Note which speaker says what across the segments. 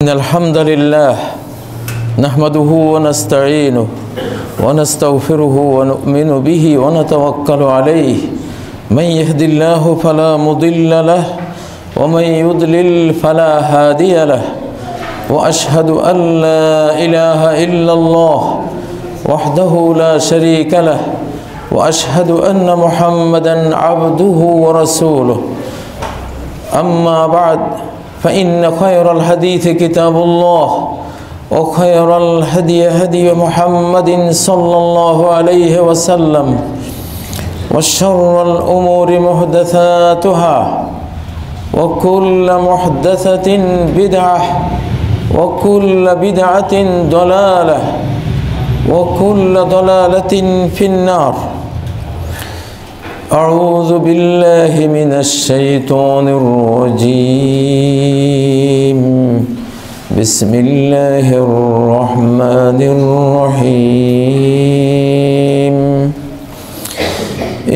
Speaker 1: إن الحمد لله نحمده ونستعينه ونستغفره ونؤمن به ونتوكل عليه من يهد الله فلا مضل له ومن يضلل فلا هادي له وأشهد أن لا إله إلا الله وحده لا شريك له وأشهد أن محمدًا عبده ورسوله أما بعد فإن خير الحديث كتاب الله وخير الهدي هدي محمد صلى الله عليه وسلم وشر الأمور محدثاتها وكل محدثة بدعة وكل بدعة ضلالة وكل ضلالة في النار. أعوذ بالله من الشيطان الرجيم. بسم الله الرحمن الرحيم.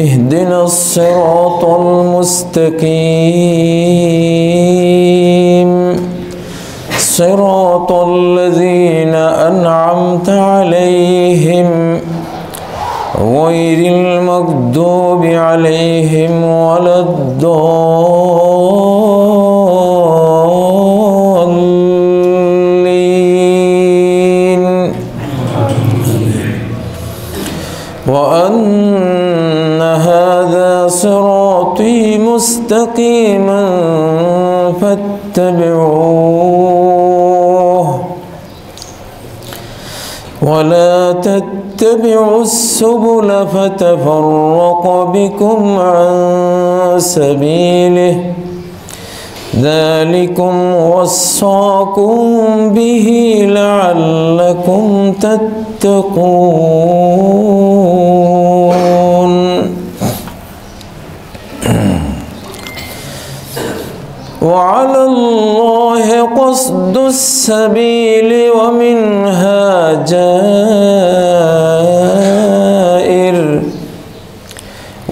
Speaker 1: اهدنا الصراط المستقيم صراط الذين أنعمت عليهم غير المغضوب عليهم ولا الضالين. وأن هذا صراطي مستقيما فاتبعوه ولا تتبعوا السبل فتفرق بكم عن سبيله ذلكم وصاكم به لعلكم تتقون. وعلى الله قصد السبيل ومنها جائر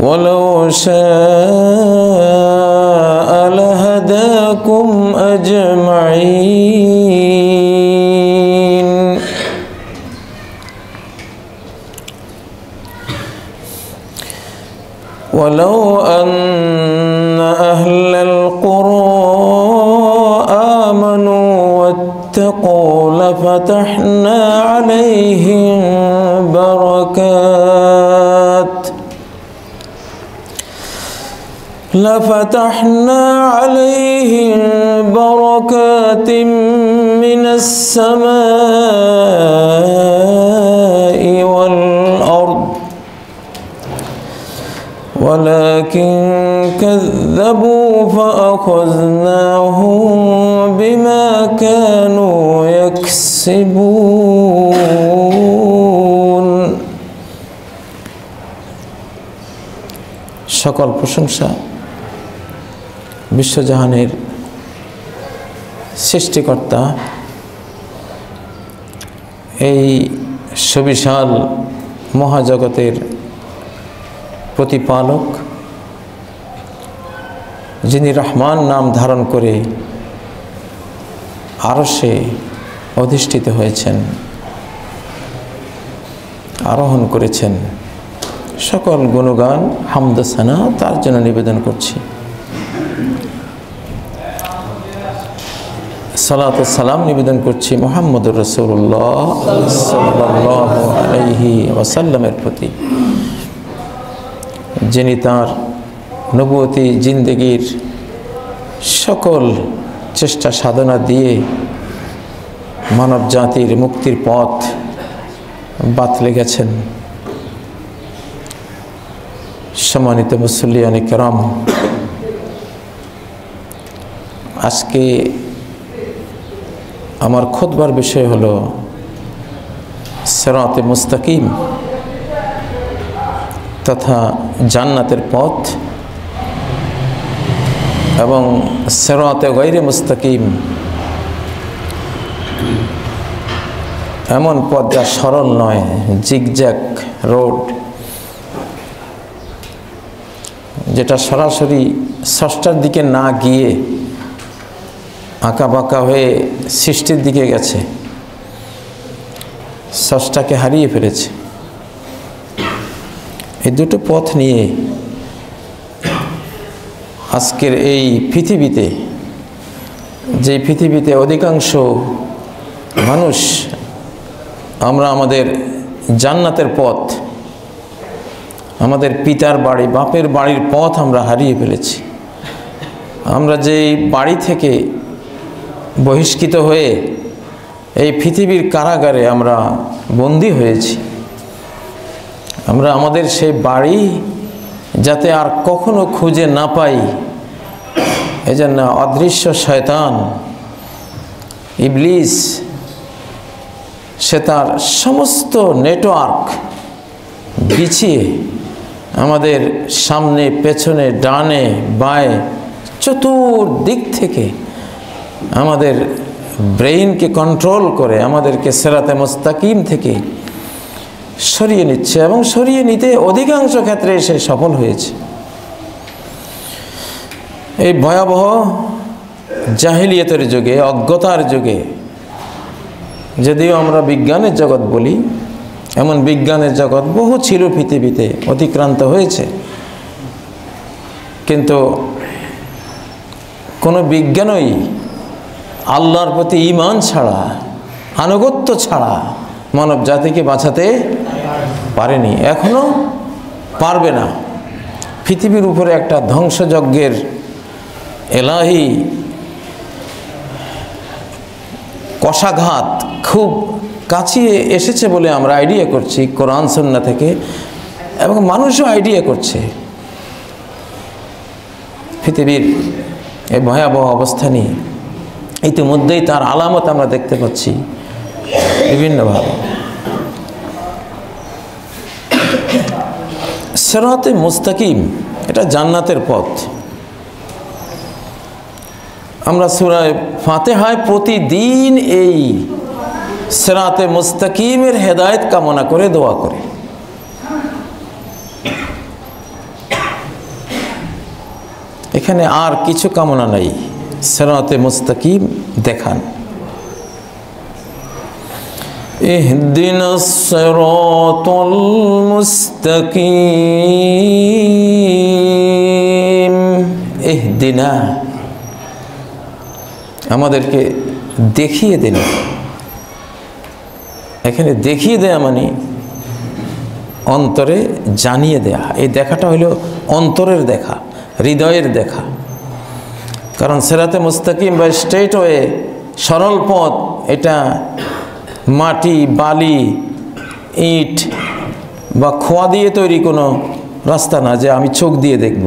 Speaker 1: ولو شاء لهداكم أجمعين. ولو أن أهل القرى آمنوا واتقوا لفتحنا عليهم بركات من السماء والأرض ولكن كذبوا فأخذناهم بما كانوا يكسبون. সকল প্রশংসা বিশ্বজাহানের সৃষ্টিকর্তা এই সুবিশাল মহাজগতের প্রতিপালক যিনি রহমান নাম ধারণ করে আরশে অধিষ্ঠিত হয়েছেন, আরোহণ করেছেন, সকল গুণগান হামদ সানা তার জন্য নিবেদন করছি। সালাত ও সালাম নিবেদন করছি মুহাম্মদুর রাসূলুল্লাহ সাল্লাল্লাহু আলাইহি ওয়াসাল্লামের প্রতি, যিনি তাঁর নবুয়তি জিন্দেগীর সকল চেষ্টা সাধনা দিয়ে মানব জাতির মুক্তির পথ বাতলে গেছেন। সম্মানিত মুসল্লিয়ান কিরাম, আজকে আমার খুতবার বিষয় হলো সিরাতে মুস্তাকিম তথা জান্নাতের পথ এবং সিরাতে গায়রে মুস্তাকিম, এমন পথ যা সরল নয়, জিগজ্যাগ রোড, যেটা সরাসরি স্রষ্টার দিকে না গিয়ে আঁকা বাঁকা হয়ে সৃষ্টির দিকে গেছে, স্রষ্টাকে হারিয়ে ফেলেছে। এই দুটো পথ নিয়ে আজকের এই পৃথিবীতে, যে পৃথিবীতে অধিকাংশ মানুষ আমরা আমাদের জান্নাতের পথ, আমাদের পিতার বাড়ি, বাপের বাড়ির পথ আমরা হারিয়ে ফেলেছি। আমরা যেই বাড়ি থেকে বহিষ্কৃত হয়ে এই পৃথিবীর কারাগারে আমরা বন্দী হয়েছি, আমরা আমাদের সেই বাড়ি যাতে আর কখনো খুঁজে না পাই, এজন্য অদৃশ্য শয়তান ইবলিস সে তার সমস্ত নেটওয়ার্ক বিছিয়ে আমাদের সামনে, পেছনে, ডানে বাঁয়ে চতুর্দিক থেকে আমাদের ব্রেইনকে কন্ট্রোল করে আমাদেরকে সিরাতে মুস্তাকিম থেকে সরিয়ে নিচ্ছে, এবং সরিয়ে নিতে অধিকাংশ ক্ষেত্রে সে সফল হয়েছে। এই ভয়াবহ জাহিলিয়াতের যুগে, অজ্ঞতার যুগে, যদিও আমরা বিজ্ঞানের জগৎ বলি, এমন বিজ্ঞানের জগৎ বহু ছিল পৃথিবীতে, অতিক্রান্ত হয়েছে, কিন্তু কোনো বিজ্ঞানই আল্লাহর প্রতি ঈমান ছাড়া, আনুগত্য ছাড়া মানব জাতিকে বাঁচাতে পারেনি, এখনো পারবে না। পৃথিবীর উপরে একটা ধ্বংসযজ্ঞের এলাহি কষাঘাত খুব কাছে এসেছে বলে আমরা আইডিয়া করছি কোরআন সুন্নাহ থেকে, এবং মানুষও আইডিয়া করছে। পৃথিবীর এই ভয়াবহ অবস্থা নিয়ে ইতিমধ্যেই তার আলামত আমরা দেখতে পাচ্ছি বিভিন্নভাবে। সিরাতে মুস্তাকিম এটা জান্নাতের পথ। আমরা সূরা ফাতিহায় প্রতিদিন এই সিরাতে মুস্তাকিমের হেদায়েত কামনা করে দোয়া করি। এখানে আর কিছু কামনা নাই, সিরাতে মুস্তাকিম দেখান। ইহদিনাস সিরাতাল মুস্তাকিম, ইহদিনা আমাদেরকে দেখিয়ে দেন। এখানে দেখিয়ে দেয়া মানে অন্তরে জানিয়ে দেয়া। এই দেখাটা হলো অন্তরের দেখা, হৃদয়ের দেখা। কারণ সিরাতে মুস্তাকিম বা স্ট্রেট ওয়ে, সরল পথ, এটা মাটি, বালি, ইট বা খোয়া দিয়ে তৈরি কোনো রাস্তা না যে আমি চোখ দিয়ে দেখব।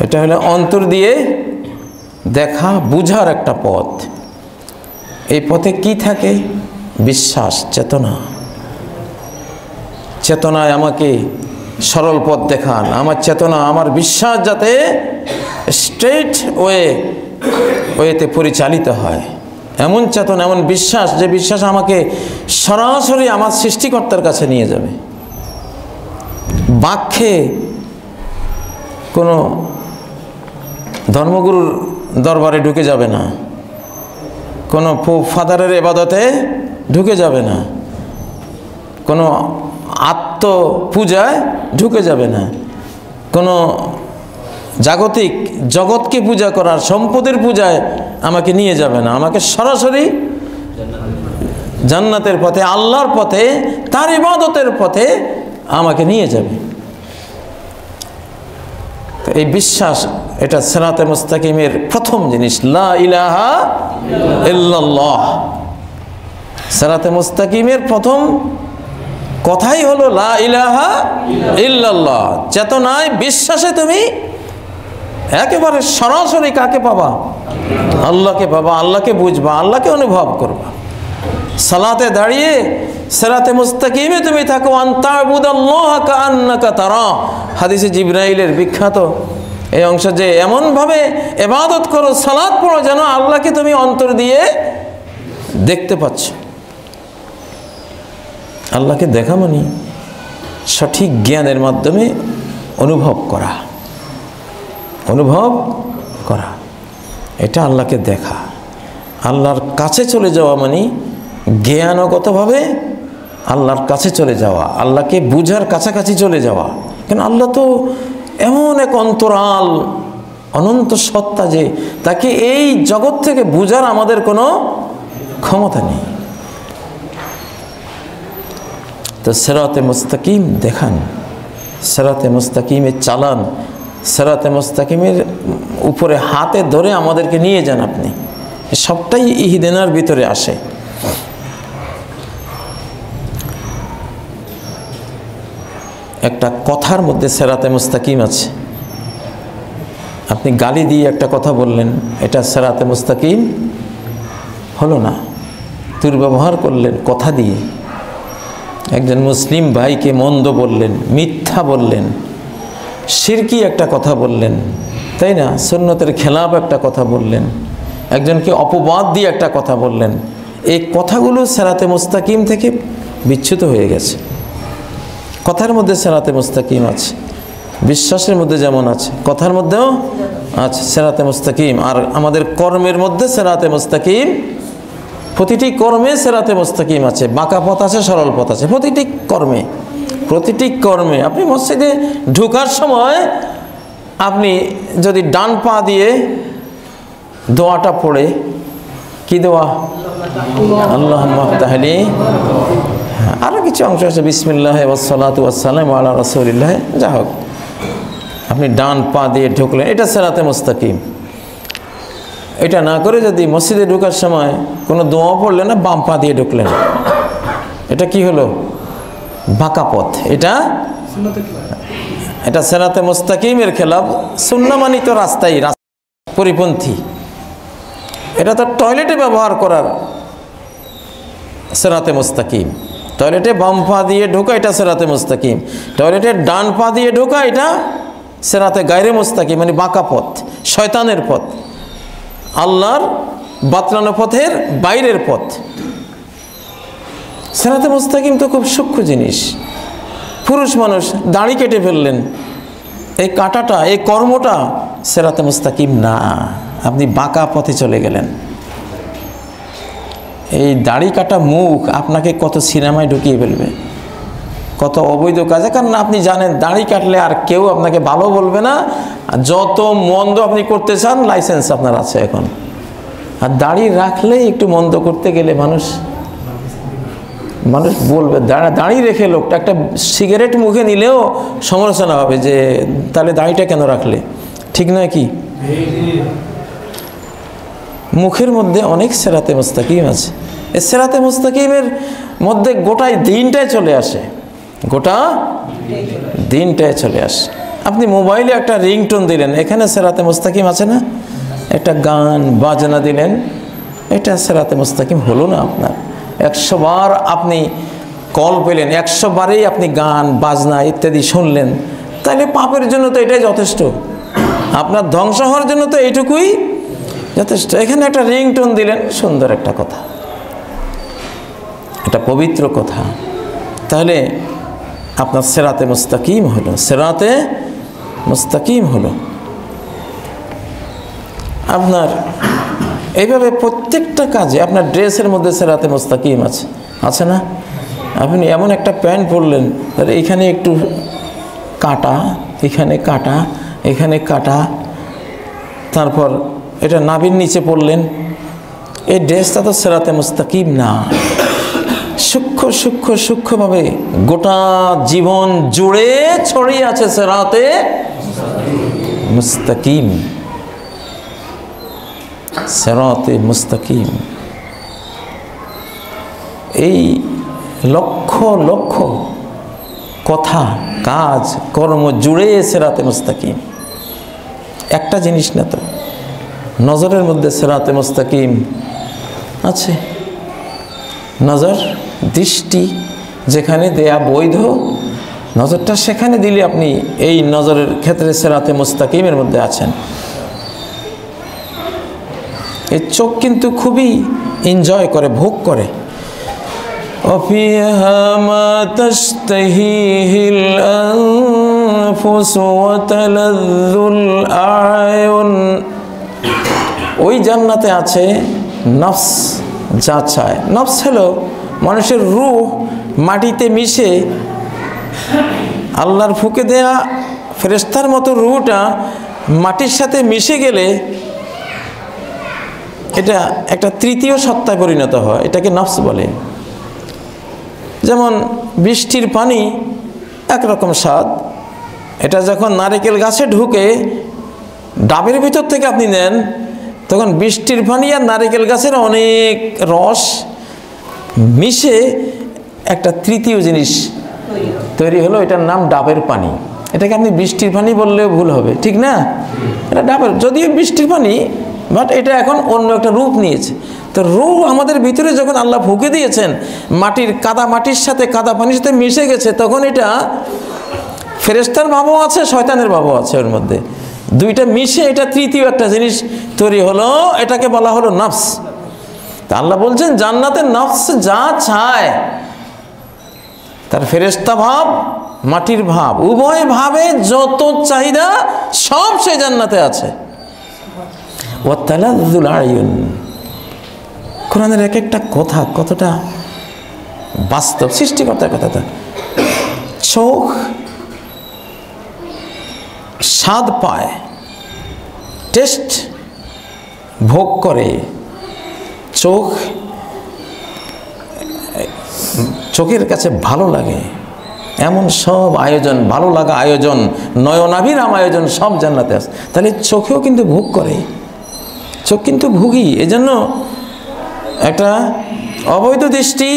Speaker 1: এটা হলো অন্তর দিয়ে দেখা, বুঝার একটা পথ। এই পথে কি থাকে? বিশ্বাস, চেতনা। চেতনায় আমাকে সরল পথ দেখান। আমার চেতনা, আমার বিশ্বাস যাতে স্ট্রেট ওয়েতে পরিচালিত হয়, এমন চেতনা, এমন বিশ্বাস, যে বিশ্বাস আমাকে সরাসরি আমার সৃষ্টিকর্তার কাছে নিয়ে যাবে। বাক্যে কোনো ধর্মগুরুর দরবারে ঢুকে যাবে না, কোনো ফাদারের ইবাদতে ঢুকে যাবে না, কোনো আত্মপূজায় ঢুকে যাবে না, কোনো জাগতিক জগৎকে পূজা করার, সম্পদের পূজায় আমাকে নিয়ে যাবে না। আমাকে সরাসরি জান্নাতের পথে, আল্লাহর পথে, তার ইবাদতের পথে আমাকে নিয়ে যাবে। তো এই বিশ্বাস, এটা সিরাতে মুস্তাকিমের প্রথম জিনিস। লা ইলাহা ইল্লাল্লাহ। সিরাতে মুস্তাকিমের প্রথম কথাই হলো লা ইলাহা ইল্লাল্লাহ। চেতনায়, বিশ্বাসে তুমি একেবারে সরাসরি কাকে পাবা? আল্লাহকে পাবা, আল্লাহকে বুঝবা, আল্লাহকে অনুভব করবা। সালাতে দাঁড়িয়ে সিরাতে মুস্তাকিমে তুমি থাকো। আনতাবুদাল্লাহ কাআন্নাকা তারা। হাদিসে জিবরাইলের বিখ্যাত এই অংশ, যে এমনভাবে ইবাদত করো, সালাত পড়ো, যেন আল্লাহকে তুমি অন্তর দিয়ে দেখতে পাচ্ছ। আল্লাহকে দেখা মানে সঠিক জ্ঞানের মাধ্যমে অনুভব করা, অনুভব করা। এটা আল্লাহকে দেখা। আল্লাহর কাছে চলে যাওয়া মানে জ্ঞানগতভাবে আল্লাহর কাছে চলে যাওয়া, আল্লাহকে বুঝার কাছাকাছি চলে যাওয়া। কেন আল্লাহ তো এমন এক অন্তরাল অনন্ত সত্তা যে তাকে এই জগৎ থেকে বুঝার আমাদের কোনো ক্ষমতা নেই। তো সিরাতে মুস্তাকিম দেখান, সিরাতে মুস্তাকিমে চালান, সিরাতে মুস্তাকিমের উপরে হাতে ধরে আমাদেরকে নিয়ে যান আপনি। সবটাই ইহদিনার ভিতরে আসে। একটা কথার মধ্যে সিরাতে মুস্তাকিম আছে। আপনি গালি দিয়ে একটা কথা বললেন, এটা সিরাতে মুস্তাকিম হলো না। দুর্ব্যবহার করলেন কথা দিয়ে, একজন মুসলিম ভাইকে মন্দ বললেন, মিথ্যা বললেন, শিরকি একটা কথা বললেন, তাই না? সুন্নতের খেলাফ একটা কথা বললেন, একজনকে অপবাদ দিয়ে একটা কথা বললেন। এই কথাগুলো সিরাতে মুস্তাকিম থেকে বিচ্যুত হয়ে গেছে। কথার মধ্যে সিরাতে মুস্তাকিম আছে, বিশ্বাসের মধ্যে যেমন আছে কথার মধ্যেও আছে সিরাতে মুস্তাকিম। আর আমাদের কর্মের মধ্যে সিরাতে মুস্তাকিম, প্রতিটি কর্মে সিরাতে মুস্তাকিম আছে। বাঁকা পথ আছে, সরল পথ আছে, প্রতিটি কর্মে, প্রতিটি কর্মে। আপনি মসজিদে ঢোকার সময় আপনি যদি ডান পা দিয়ে দোয়াটা পড়ে, কি দোয়া? আল্লাহুম্মা আফতাহলি, আরও কিছু অংশ আছে, বিসমিল্লাহ ওয়াসসালাতু ওয়াসসালামু আলা রাসূলিল্লাহ, যা হোক, আপনি ডান পা দিয়ে ঢুকলেন, এটা সিরাতে মুস্তাকিম। এটা না করে যদি মসজিদে ঢোকার সময় কোনো দোয়া পড়লেন না, বাম পা দিয়ে ঢুকলেন, এটা কি হলো? বাঁকা পথ। এটা সিরাতে মুস্তাকিমের খেলাফ। সুন্নাহ মানি তো রাস্তায় পরিপন্থী। এটা তো টয়লেটে ব্যবহার করার সিরাতে মুস্তাকিম। টয়লেটে বাম পা দিয়ে ঢোকা, এটা সিরাতে মুস্তাকিম। টয়লেটে ডান পা দিয়ে ঢোকা, এটা সিরাতে গায়রে মুস্তাকিম, মানে বাঁকা পথ, শয়তানের পথ, আল্লাহর বাতলানো পথের বাইরের পথ। সিরাতে মুস্তাকিম তো খুব সূক্ষ্ম জিনিস। পুরুষ মানুষ দাড়ি কেটে ফেললেন, এই কাটাটা, এই কর্মটা সিরাতে মুস্তাকিম না, আপনি বাঁকা পথে চলে গেলেন। এই দাড়ি কাটা মুখ আপনাকে কত সিনেমায় ঢুকিয়ে ফেলবে, কত অবৈধ কাজে। কারণ আপনি জানেন দাড়ি কাটলে আর কেউ আপনাকে ভালো বলবে না। যত মন্দ আপনি করতে চান লাইসেন্স আপনার আছে এখন। আর দাড়ি রাখলেই একটু মন্দ করতে গেলে মানুষ বলবে। দাড়ি রেখে লোকটা একটা সিগারেট মুখে নিলেও সমালোচনা হবে যে তাহলে দাড়িটা কেন রাখলে, ঠিক নয় কি? মুখের মধ্যে অনেক সিরাতে মুস্তাকিম আছে। এই সিরাতে মুস্তাকিমের মধ্যে গোটাই দিনটাই চলে আসে, গোটা দিনটাই চলে আসে। আপনি মোবাইলে একটা রিংটোন দিলেন, এখানে সিরাতে মুস্তাকিম আছে না? একটা গান বাজনা দিলেন, এটা সিরাতে মুস্তাকিম হলো না আপনার। 100 বার আপনি কল পেলেন, 100 বারেই আপনি গান বাজনা ইত্যাদি শুনলেন, তাহলে পাপের জন্য তো এটাই যথেষ্ট। আপনার ধ্বংস হওয়ার জন্য তো এইটুকুই যথেষ্ট। এখানে একটা রিংটোন দিলেন, সুন্দর একটা কথা, এটা পবিত্র কথা, তাহলে আপনার সিরাতে মুস্তাকিম হলো, সিরাতে মুস্তাকিম হলো। আপনার এইভাবে প্রত্যেকটা কাজে, আপনার ড্রেসের মধ্যে সিরাতে মুস্তাকিম আছে, আছে না? আপনি এমন একটা প্যান্ট পরলেন, তাহলে এখানে একটু কাটা, এখানে কাটা, এখানে কাটা, তারপর এটা নাভির নিচে পড়লেন, এই ড্রেসটা তো সিরাতে মুস্তাকিম না। সূক্ষ্ম সূক্ষ্ম সূক্ষ্মভাবে গোটা জীবন জুড়ে ছড়িয়ে আছে সিরাতে মুস্তাকিম, সিরাতে মুস্তাকিম। এই লক্ষ লক্ষ কথা, কাজ, কর্ম জুড়ে সিরাতে মুস্তাকিম। একটা জিনিস না তো, নজরের মধ্যে সিরাতে মুস্তাকিম আছে। নজর, দৃষ্টি যেখানে দেয়া বৈধ, নজরটা সেখানে দিলে আপনি এই নজরের ক্ষেত্রে সিরাতে মুস্তাকিমের মধ্যে আছেন। এই চোখ কিন্তু খুবই এনজয় করে, ভোগ করে। وفيها ما تشتهيه الأنفس وتلذ الأعين ওই জান্নাতে আছে নফস যা চায়। নফস হলো মানুষের রূহ মাটিতে মিশে আল্লাহর ফুঁকে দেয়া ফেরেশতার মতো রূহটা মাটির সাথে মিশে গেলে এটা একটা তৃতীয় সত্তায় পরিণত হয়, এটাকে নফস বলে। যেমন বৃষ্টির পানি একরকম স্বাদ, এটা যখন নারকেল গাছে ঢুকে ডাবের ভিতর থেকে আপনি নেন, তখন বৃষ্টির পানি আর নারকেল গাছের অনেক রস মিশে একটা তৃতীয় জিনিস তৈরি হলো, এটার নাম ডাবের পানি। এটাকে আপনি বৃষ্টির পানি বললেও ভুল হবে, ঠিক না? এটা ডাবের, যদিও বৃষ্টির পানি, বাট এটা এখন অন্য একটা রূপ নিয়েছে। তো রূহ আমাদের ভিতরে যখন আল্লাহ ফুঁকে দিয়েছেন, মাটির সাথে কাদা পানির সাথে মিশে গেছে, তখন এটা ফেরেশতার ভাবও আছে, শয়তানের ভাবও আছে, ওর মধ্যে দুইটা মিশে এটা তৃতীয় একটা জিনিস তৈরি হলো, এটাকে বলা হলো নফস। তা আল্লাহ বলছেন জান্নাতের নফস যা চায়, তার ফেরেশতা ভাব, মাটির ভাব, উভয় ভাবে যত চাহিদা সব সেই জান্নাতে আছে। ওয়াতালাযুল আয়ুন, কোরআনের এক একটা কথা কতটা বাস্তব, সৃষ্টিকর্তার কথাটা। চোখ স্বাদ পায়, টেস্ট ভোগ করে, চোখের কাছে ভালো লাগে, এমন সব আয়োজন, ভালো লাগা আয়োজন, নয়নাভিরাম আয়োজন সব জান্নাতে আছে। তাহলে চোখেও কিন্তু ভোগ করে, চোখ কিন্তু ভোগী। এজন্য একটা অবৈধ দৃষ্টি,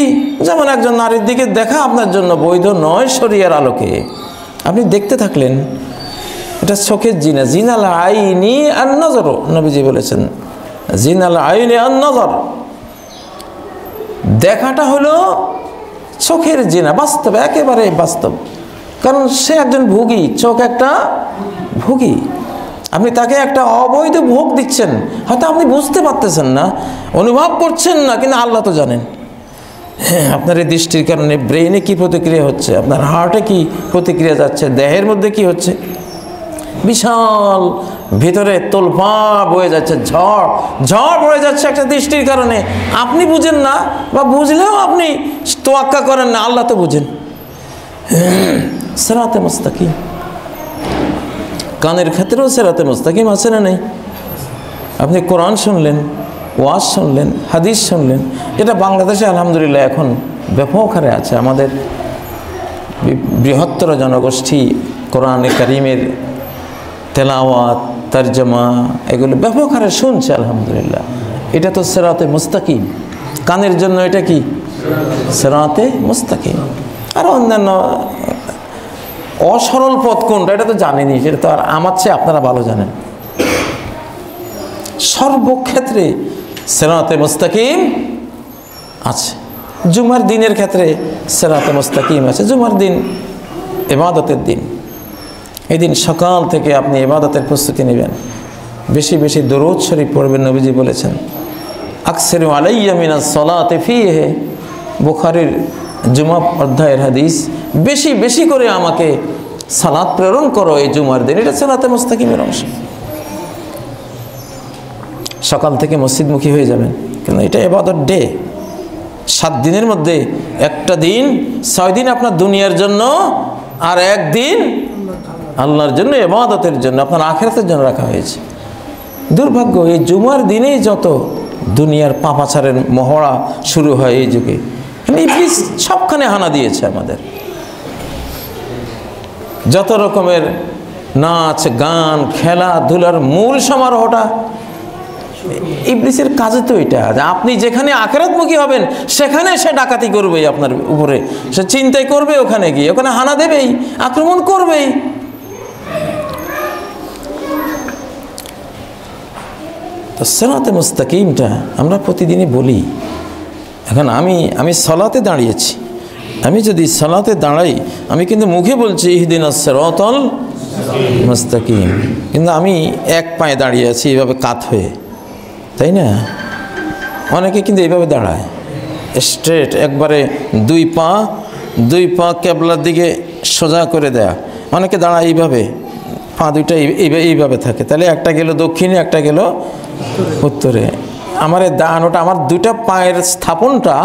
Speaker 1: যেমন একজন নারীর দিকে দেখা আপনার জন্য বৈধ নয় শরিয়ার আলোকে। আপনি দেখতে থাকলেন, এটা চোখের জিনা, জিনাল আইনি আর নজর, নবীজি বলেছেন জিনাল আইনি আর নজর, দেখাটা হলো চোখের জিনা, বাস্তব, একেবারে বাস্তব। কারণ সে একজন ভোগী, চোখ একটা ভোগী। আপনি তাকে একটা অবৈধ ভোগ দিচ্ছেন, হয়তো আপনি বুঝতে পারতেছেন না, অনুভব করছেন না, কিন্তু আল্লাহ তো জানেন। হ্যাঁ, আপনার এই দৃষ্টির কারণে ব্রেইনে কি প্রতিক্রিয়া হচ্ছে, আপনার হার্টে কি প্রতিক্রিয়া যাচ্ছে, দেহের মধ্যে কি হচ্ছে, বিশাল ভিতরে তোলপাড় বয়ে যাচ্ছে, ঝড় বয়ে যাচ্ছে একটা দৃষ্টির কারণে। আপনি বুঝেন না, বা বুঝলেও আপনি তোয়াক্কা করেন না, আল্লাহ তো বুঝেন। সিরাতে মুস্তাকিম, কানের ক্ষেত্রেও সিরাতে মুস্তাকিম আছে না নেই? আপনি কোরআন শুনলেন, ওয়াজ শুনলেন, হাদিস শুনলেন, এটা বাংলাদেশে আলহামদুলিল্লাহ এখন ব্যাপক হারে আছে। আমাদের বৃহত্তর জনগোষ্ঠী কোরআনে কারিমের তেলাওয়াত, তরজমা এগুলো ব্যাপক হারে শুনছে আলহামদুলিল্লাহ। এটা তো সিরাতে মুস্তাকিম, কানের জন্য এটা কি সিরাতে মুস্তাকিম। আর অন্যান্য অসরল পথ কোনটা এটা তো জানেনি, সেটা তো আর আমার চেয়ে আপনারা ভালো জানেন। সর্বক্ষেত্রে সিরাতে মুস্তাকিম আছে। জুমার দিনের ক্ষেত্রে সিরাতে মুস্তাকিম আছে। জুমার দিন ইবাদতের দিন, এই দিন সকাল থেকে আপনি ইবাদতের প্রস্তুতি নেবেন, বেশি বেশি দরুদ শরীফ পড়বেন। নবীজি বলেছেন আকসিরু আলাইয়া মিনাস সালাতি ফীহি, বুখারীর জুমা অধ্যায়ের হাদিস, বেশি বেশি করে আমাকে সালাত প্রেরণ করো এই জুমার দিন। এটা সিরাতে মুস্তাকিমের অংশ। সকাল থেকে মসজিদমুখী হয়ে যাবেন, কেন এটা ইবাদত ডে। 7 দিনের মধ্যে একটা দিন, 6 দিন আপনার দুনিয়ার জন্য, আর একদিন আল্লাহর জন্য, ইবাদতের জন্য, আপনার আখিরাতের জন্য রাখা হয়েছে। দুর্ভাগ্য, এই জুমার দিনেই যত দুনিয়ার পাপাচারের মহড়া শুরু হয় এই যুগে। ইবলিস সবখানে হানা দিয়েছে আমাদের। যত রকমের নাচ গান খেলাধুলার মূল সমারোহটা ইবলিসের কাজে তো এটা, আপনি যেখানে আখিরাতমুখী হবেন সেখানে সে ডাকাতি করবে আপনার উপরে, সে চিন্তাই করবে, ওখানে গিয়ে ওখানে হানা দেবেই, আক্রমণ করবেই। তো সিরাতে মুস্তাকিমটা আমরা প্রতিদিনই বলি। এখন আমি সালাতে দাঁড়িয়েছি, আমি যদি সালাতে দাঁড়াই, আমি কিন্তু মুখে বলছি ইহদিনাস সিরাতাল মুস্তাকিম, কিন্তু আমি এক পায়ে দাঁড়িয়ে আছি এইভাবে কাত হয়ে, তাই না? অনেকে কিন্তু এইভাবে দাঁড়ায় স্ট্রেট, একবারে দুই পা কেবলার দিকে সোজা করে দেয়া। অনেকে দাঁড়ায় এইভাবে, পা দুইটা এইভাবে থাকে, তাহলে একটা গেল দক্ষিণে, একটা গেল উত্তরে। আমার এই দাঁড়ানোটা, আমার দুইটা পায়ের স্থাপনটা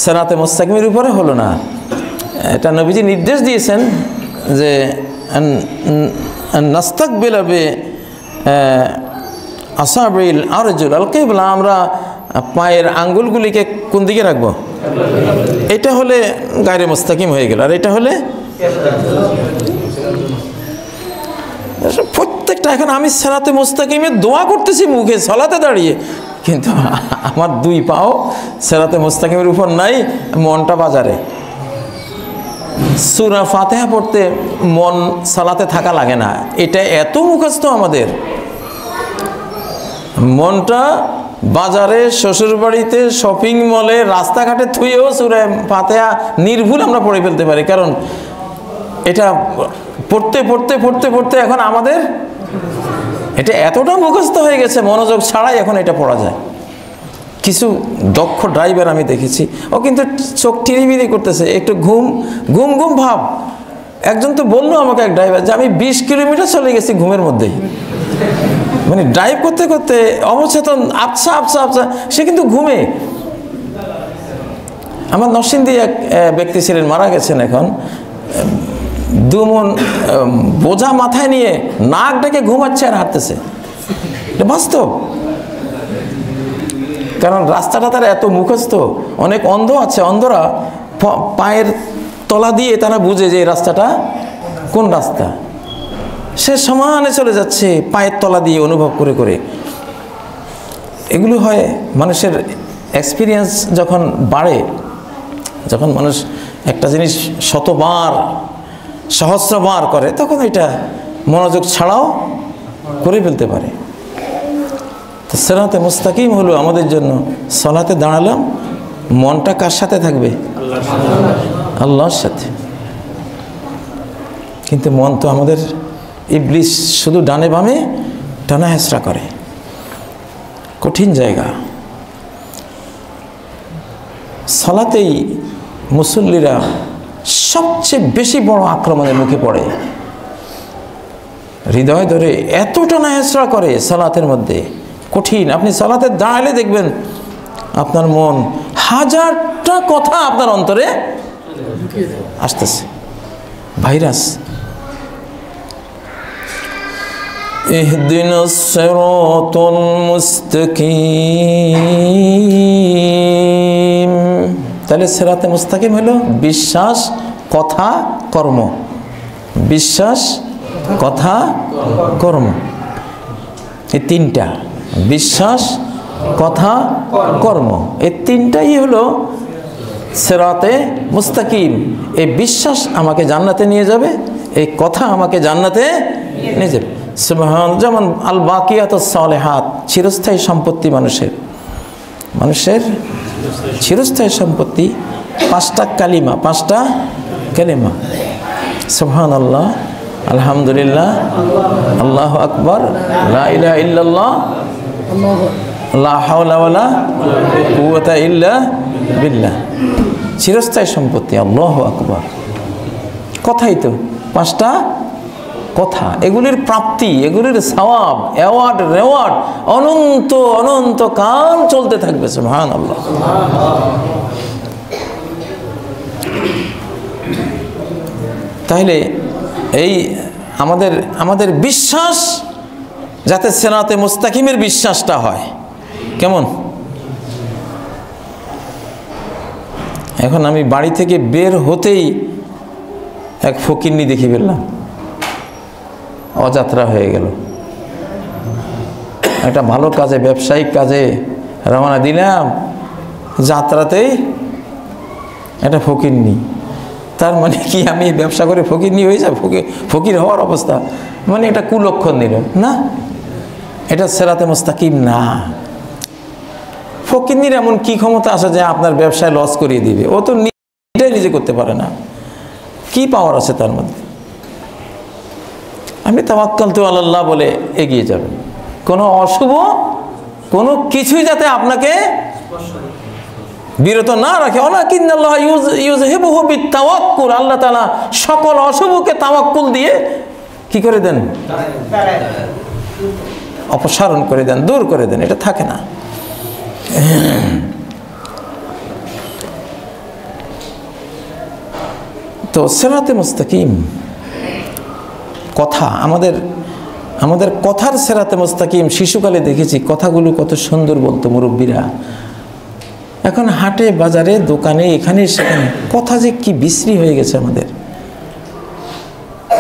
Speaker 1: সিরাতে মুস্তাকিমের উপরে হলো না। এটা নবীজি নির্দেশ দিয়েছেন যে নাস্তাকবিল আসাবিল আরজুল আল কিবলা, আমরা পায়ের আঙ্গুলগুলিকে কোন দিকে রাখবো? এটা হলে গায়রে মুস্তাকিম হয়ে গেল, আর এটা হলে প্রত্যেকটা। এখন আমি সিরাতে মুস্তাকিমে দোয়া করতেছি মুখে সালাতে দাঁড়িয়ে, কিন্তু আমার দুই পাও সিরাতে মুস্তাকিমের উপর নাই, মনটা বাজারে। সূরা ফাতিহা পড়তে মন সালাতে থাকা লাগে না, এটা এত মুখস্থ আমাদের। মনটা বাজারে, শ্বশুরবাড়িতে, শপিং মলে, রাস্তাঘাটে থুয়েও সূরা ফাতিহা নির্ভুল আমরা পড়ে ফেলতে পারি, কারণ এটা পড়তে পড়তে পড়তে পড়তে এখন আমাদের এটা এতটা মুখস্থ হয়ে গেছে, মনোযোগ ছাড়াই এখন এটা পড়া যায়। কিছু দক্ষ ড্রাইভার আমি দেখেছি, ও কিন্তু চোখ টিরিমিরি করতেছে, একটু ঘুম ঘুম ঘুম ভাব। একজন তো বললো আমাকে, এক ড্রাইভার, যে আমি 20 কিলোমিটার চলে গেছি ঘুমের মধ্যেই। মানে ড্রাইভ করতে করতে অবচেতন, আবছা আবছা আবছা, সে কিন্তু ঘুমে। আমার নরসিংদী এক ব্যক্তি ছিলেন, মারা গেছেন এখন। 2 মণ বোঝা মাথায় নিয়ে নাক ডেকে ঘুমাচ্ছে আর হাঁটতেছে, এটা বাস্তব। কারণ রাস্তাটা তার এত মুখস্থ। অনেক অন্ধ আছে, অন্ধরা পায়ের তলা দিয়ে তারা বুঝে যে এই রাস্তাটা কোন রাস্তা। সে সমানে চলে যাচ্ছে পায়ের তলা দিয়ে অনুভব করে করে। এগুলো হয় মানুষের এক্সপিরিয়েন্স যখন বাড়ে, যখন মানুষ একটা জিনিস শতবার সহস্রবার করে, তখন এটা মনোযোগ ছাড়াও করে ফেলতে পারে। তো সিরাতে মুস্তাকিম হলো আমাদের জন্য, সালাতে দাঁড়ালাম, মনটা কার সাথে থাকবে? আল্লাহর সাথে। কিন্তু মন তো আমাদের ইবলিস শুধু ডানে বামে টানা হেঁচড়া করে, কঠিন জায়গা। সালাতেই মুসল্লিরা সবচেয়ে বেশি বড় আক্রমণের মুখে পড়ে। হৃদয় ধরে এত টানা হেঁচড়া করে সালাতের মধ্যে, কঠিন। আপনি সালাতে দাঁড়ালে দেখবেন আপনার মন হাজারটা কথা আপনার অন্তরে আসতেছে, ভাইরাস। ইহদিনাস সিরাতাল মুস্তাকিম। তাহলে সিরাতে মুস্তাকিম হলো বিশ্বাস, কথা, কর্ম। বিশ্বাস, কথা, কর্ম, এই তিনটা। বিশ্বাস, কথা, কর্ম, এই তিনটাই হলো সিরাতে মুস্তাকিম। এই বিশ্বাস আমাকে জান্নাতে নিয়ে যাবে, এই কথা আমাকে জান্নাতে নিয়ে যাবে। সুবহান। যেমন আল বাকিয়াতুস সালিহাত, চিরস্থায়ী সম্পত্তি মানুষের চিরস্থায়ী সম্পত্তি। 5টা কালিমা, 5টা কালিমা, সুবহানাল্লাহ, আলহামদুলিল্লাহ, আল্লাহু আকবার, লা ইলাহা ইল্লাল্লাহ, লা হাওলা ওয়ালা কুওয়াতা ইল্লা বিল্লাহ। চিরস্থায়ী সম্পত্তি, আল্লাহু আকবার। কথাই তো 5টা কথা, এগুলির প্রাপ্তি, এগুলির সওয়াব, অ্যাওয়ার্ড, রেওয়ার্ড অনন্ত অনন্ত কাল চলতে থাকবে। সুবহানাল্লাহ। তাহলে এই আমাদের বিশ্বাস যাতে সিরাতে মুস্তাকিমের বিশ্বাসটা হয়। কেমন? এখন আমি বাড়ি থেকে বের হতেই এক ফকিন্নি দেখে ফেললাম, অযাত্রা হয়ে গেল। একটা ভালো কাজে, ব্যবসায়িক কাজে রওনা দিলাম, যাত্রাতেই একটা ফকিন্নি। তার মানে কি আমি ব্যবসা করে ফকিন্নি হয়ে যাব? ফকির হওয়ার অবস্থা, মানে এটা কুলক্ষণ নিল না, এটা সিরাতে মুস্তাকিম না। ফকিন্নির এমন কি ক্ষমতা আছে যে আপনার ব্যবসায় লস করিয়ে দিবে? ও তো নিজে করতে পারে না, কি পাওয়ার আছে তার মধ্যে? আপনি তাওয়াক্কালতু আলাল্লাহ বলে এগিয়ে যাবেন। কোনো অশুভ কোনো কিছুই যাতে আপনাকে বিরত না রাখে। ওয়ালাকিন্নাল্লাহ ইউযহিবুহু বিত্তাওয়াক্কুল। আল্লাহ তাআলা সকল অশুভকে তাওয়াক্কুল দিয়ে কি করে দেন? অপসারণ করে দেন, দূর করে দেন, এটা থাকে না। তো সিরাতে মুস্তাকিম কথা, আমাদের কথার সিরাতে মুস্তাকিম, শিশুকালে দেখেছি কথাগুলো কত সুন্দর বলতো মুরব্বীরা। এখন হাটে বাজারে দোকানে এখানে সেখানে কথা যে কি বিশ্রী হয়ে গেছে আমাদের।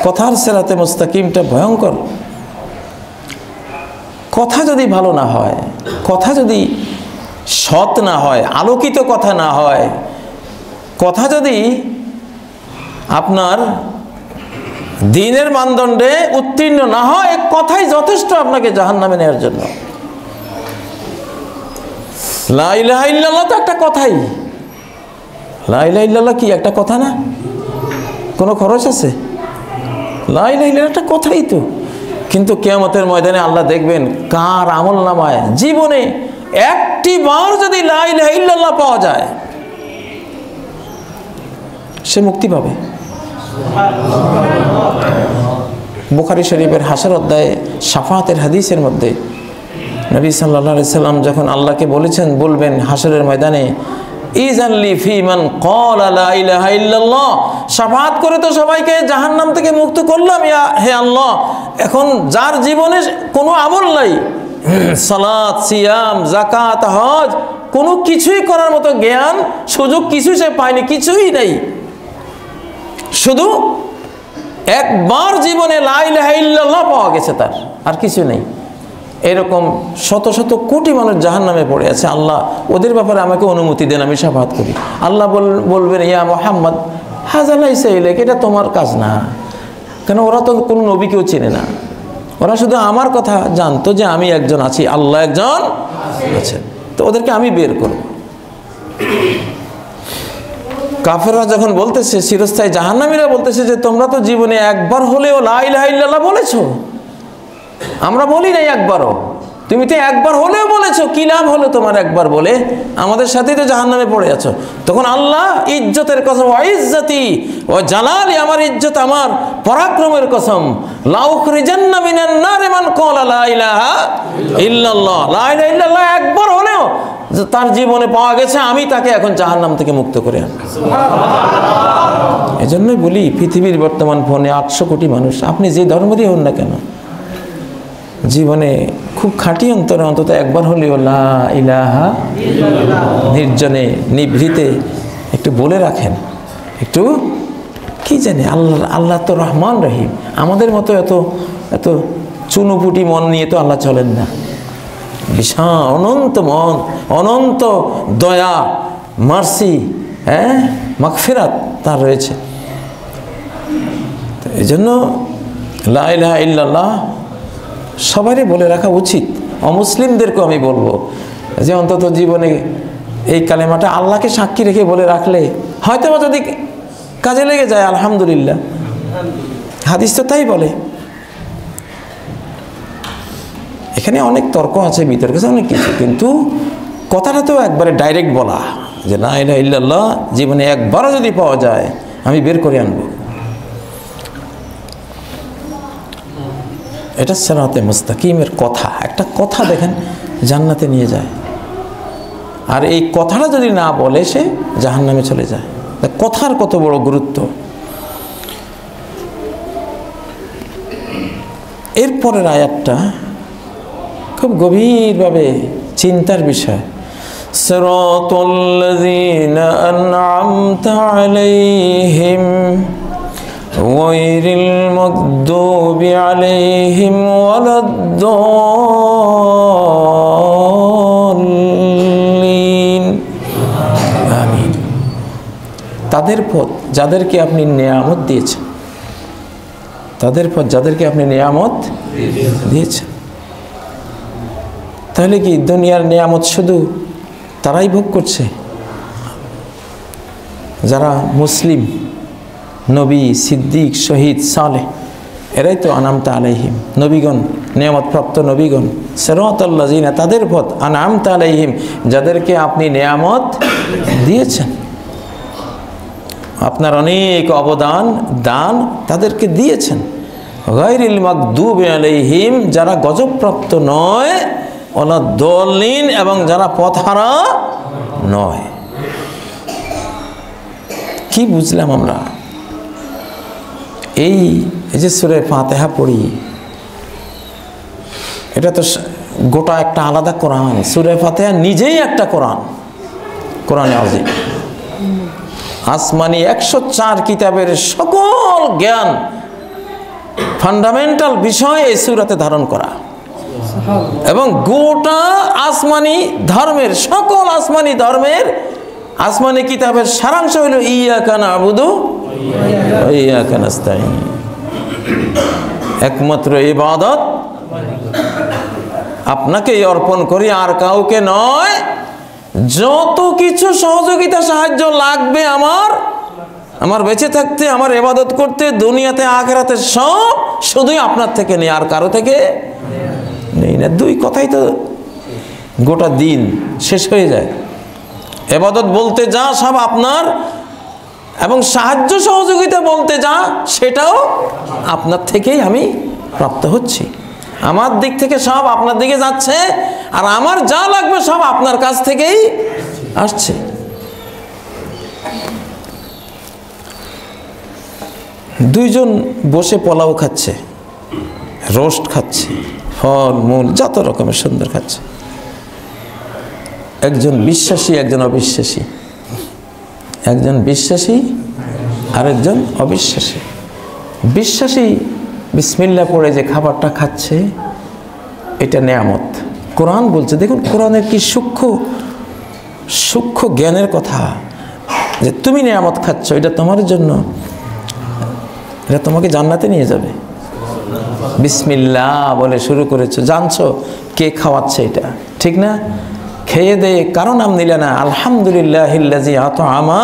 Speaker 1: কথার সিরাতে মুস্তাকিমটা ভয়ঙ্কর। কথা যদি ভালো না হয়, কথা যদি সৎ না হয়, আলোকিত কথা না হয়, কথা যদি আপনার দ্বীনের মানদণ্ডে উত্তীর্ণ না হয়, এক কথাই যথেষ্ট আপনাকে জাহান্নামে নেওয়ার জন্য। লা ইলাহা ইল্লাল্লাহ তো একটা কথাই। লা ইলাহা ইল্লাল্লাহ কি একটা কথা না? কোনো খরচ আছে? লা ইলাহা ইল্লাল্লাহ একটা কথাই তো। কিন্তু কিয়ামতের ময়দানে আল্লাহ দেখবেন কার আমলনামায় জীবনে একটি বার যদি লা ইলাহা ইল্লাল্লাহ পাওয়া যায়, সে মুক্তি পাবে। বুখারী শরীফের হাসর অধ্যায়ে শাফাআতের হাদিসের মধ্যে নবী সাল্লাল্লাহু আলাইহি সাল্লাম যখন আল্লাহকে বলবেন হাসরের ময়দানে, ইজাল্লি ফি মান ক্বালা লা ইলাহা ইল্লাল্লাহ, শাফাআত করে তো সবাইকে জাহান্নাম থেকে মুক্ত করলাম হে আল্লাহ, এখন যার জীবনে কোনো আমল নাই, সালাত, সিয়াম, যাকাত, হজ, কোনো কিছুই করার মতো জ্ঞান সুযোগ কিছুই সে পায়নি, কিছুই নাই, শুধু একবার জীবনে লা ইলাহা ইল্লাল্লাহ পাওয়া গেছে তার, আর কিছু নেই। এরকম শত শত কোটি মানুষ জাহান্নামে পড়ে আছে। আল্লাহ ওদের ব্যাপারে আমাকে অনুমতি দেন, আমি শাফাআত করি। আল্লাহ বলবেন, ইয়া মুহাম্মদ হাযা লাইসা ইলাইক, এটা তোমার কাজ না। কেন? ওরা তো কোনো নবীকেও চেনে না, ওরা শুধু আমার কথা জানতো যে আমি একজন আছি, আল্লাহ একজন আছেন, তো ওদেরকে আমি বের করব। কাফেররা যখন বলতেছে, চিরস্থায়ী জাহান্নামীরা বলতেছে যে তোমরা তো জীবনে একবার হলেও লা ইলাহা ইল্লাল্লাহ বলেছো, আমরা বলি নাই একবারও, তুমি তো একবার হলেও বলেছো, কি লাভ হলো তোমার একবার বলে? আমাদের সাথেই তো জাহান্নামে পড়ে আছো। তখন আল্লাহ ইজ্জতের কসম, ইজ্জতি ও জালালি, আমার ইজ্জত, আমার পরাক্রমের কসম, লা উখরিজান্না মিনান নারি মান ক্বালা লা ইলাহা ইল্লাল্লাহ, লা ইলাহা ইল্লাল্লাহ একবার হলেও তার জীবনে পাওয়া গেছে, আমি তাকে এখন জাহান্নাম থেকে মুক্ত করে আনব। এজন্যই বলি, পৃথিবীর বর্তমান ফোনে 800 কোটি মানুষ, আপনি যে ধর্মেরই হন না কেন, জীবনে খুব খাঁটি অন্তরে অন্তত একবার হলেও লা ইলাহা নির্জনে নিভৃতে একটু বলে রাখেন। একটু কি জানি, আল্লাহ তো রহমান রহিম, আমাদের মতো এত চুনুপুটি মন নিয়ে তো আল্লাহ চলেন না। বিশাল অনন্ত মন, অনন্ত দয়া, মার্সি, মাগফিরাত তার রয়েছে। এই জন্য লা ইলাহা ইল্লাল্লাহ সবারই বলে রাখা উচিত। অমুসলিমদেরকেও আমি বলবো যে অন্তত জীবনে এই কালেমাটা আল্লাহকে সাক্ষী রেখে বলে রাখলে হয়তো যদি কাজে লেগে যায়, আলহামদুলিল্লাহ। হাদিস তো তাই বলে। এখানে অনেক তর্ক আছে, বিতর্ক আছে, অনেক কিছু, কিন্তু কথাটা তো একবারে ডাইরেক্ট বলা যে লা ইলাহা ইল্লাল্লাহ জীবনে একবারও যদি পাওয়া যায় আমি বের করে আনবো। এটা সিরাতে মুস্তাকিমের কথা। একটা কথা দেখেন জান্নাতে নিয়ে যায়, আর এই কথাটা যদি না বলে সে জাহান্নামে চলে যায়। কথার কত বড় গুরুত্ব। এরপরের আয়াতটা খুব গভীরভাবে চিন্তার বিষয়। সিরাতাল্লাযীনা আন'আমতা আলাইহিম গায়রিল মাগদুবি আলাইহিম ওয়ালাদ-দাল্লিন। আমিন। তাদের পথ যাদেরকে আপনি নিয়ামত দিয়েছেন, তাদের পথ যাদেরকে আপনি নিয়ামত দিয়েছেন। তাহলে কি দুনিয়ার নিয়ামত শুধু তারাই ভোগ করছে? যারা মুসলিম, নবী, সিদ্দিক, শহীদ, সালেহ, এরাই তো আন'আমতা আলাইহিম, নবীগণ, নিয়ামতপ্রাপ্ত নবীগণ। সিরাতাল্লাযীনা, তাদের পথ, আন'আমতা আলাইহিম, যাদেরকে আপনি নিয়ামত দিয়েছেন। আপনার অনেক অবদান, দান তাদেরকে দিয়েছেন। গায়রিল মাগদুবি আলাইহিম, যারা গজবপ্রাপ্ত নয়, ওয়ালা দাল্লিন, এবং যারা পথহারা নয়। কি বুঝলাম আমরা? এই যে সূরা ফাতিহা পড়ি, এটা তো গোটা একটা আলাদা কোরআন। সূরা ফাতিহা নিজেই একটা কোরআন, কোরআনে আযীম। আসমানি 104 কিতাবের সকল জ্ঞান, ফান্ডামেন্টাল বিষয় এই সূরাতে ধারণ করা, এবং গোটা আসমানি ধর্মের, সকল আসমানি ধর্মের, আসমানি কিতাবের সারাংশ হলো ইয়্যাকা না'বুদু ওয়া ইয়্যাকা নাস্তাঈন। একমাত্র ইবাদত আপনাকেই অর্পণ করি, আর কাউকে নয়। যত কিছু সহযোগিতা সাহায্য লাগবে আমার বেঁচে থাকতে, আমার ইবাদত করতে, দুনিয়াতে আখিরাতে, সব শুধুই আপনার থেকে নেই, আর কারো থেকে নেই না। দুই কথাই তো গোটা দিন শেষ হয়ে যায়। ইবাদত বলতে যা সব আপনার, এবং সাহায্য সহযোগিতা বলতে যা সেটাও আপনার থেকেই আমি প্রাপ্ত হচ্ছি। আমার দিক থেকে সব আপনার দিকে যাচ্ছে, আর আমার যা লাগবে সব আপনার কাছ থেকেই আসছে। দুইজন বসে পোলাও খাচ্ছে, রোস্ট খাচ্ছে, ফল মূল যত রকমের সুন্দর খাচ্ছে। একজন বিশ্বাসী, একজন অবিশ্বাসী। একজন বিশ্বাসী, আরেকজন অবিশ্বাসী। বিশ্বাসী বিসমিল্লাহ পড়ে যে খাবারটা খাচ্ছে, এটা নেয়ামত। কোরআন বলছে, দেখুন কোরআনের কি সূক্ষ্ম জ্ঞানের কথা, যে তুমি নেয়ামত খাচ্ছ, এটা তোমার জন্য, এটা তোমাকে জান্নাতে নিয়ে যাবে। বিসমিল্লাহ বলে শুরু করেছো, জানছো কে খাওয়াচ্ছে, এটা ঠিক না? খেয়ে দে, কারো নাম নিলে না। আলহামদুলিল্লাহিল্লাযী আত'আমা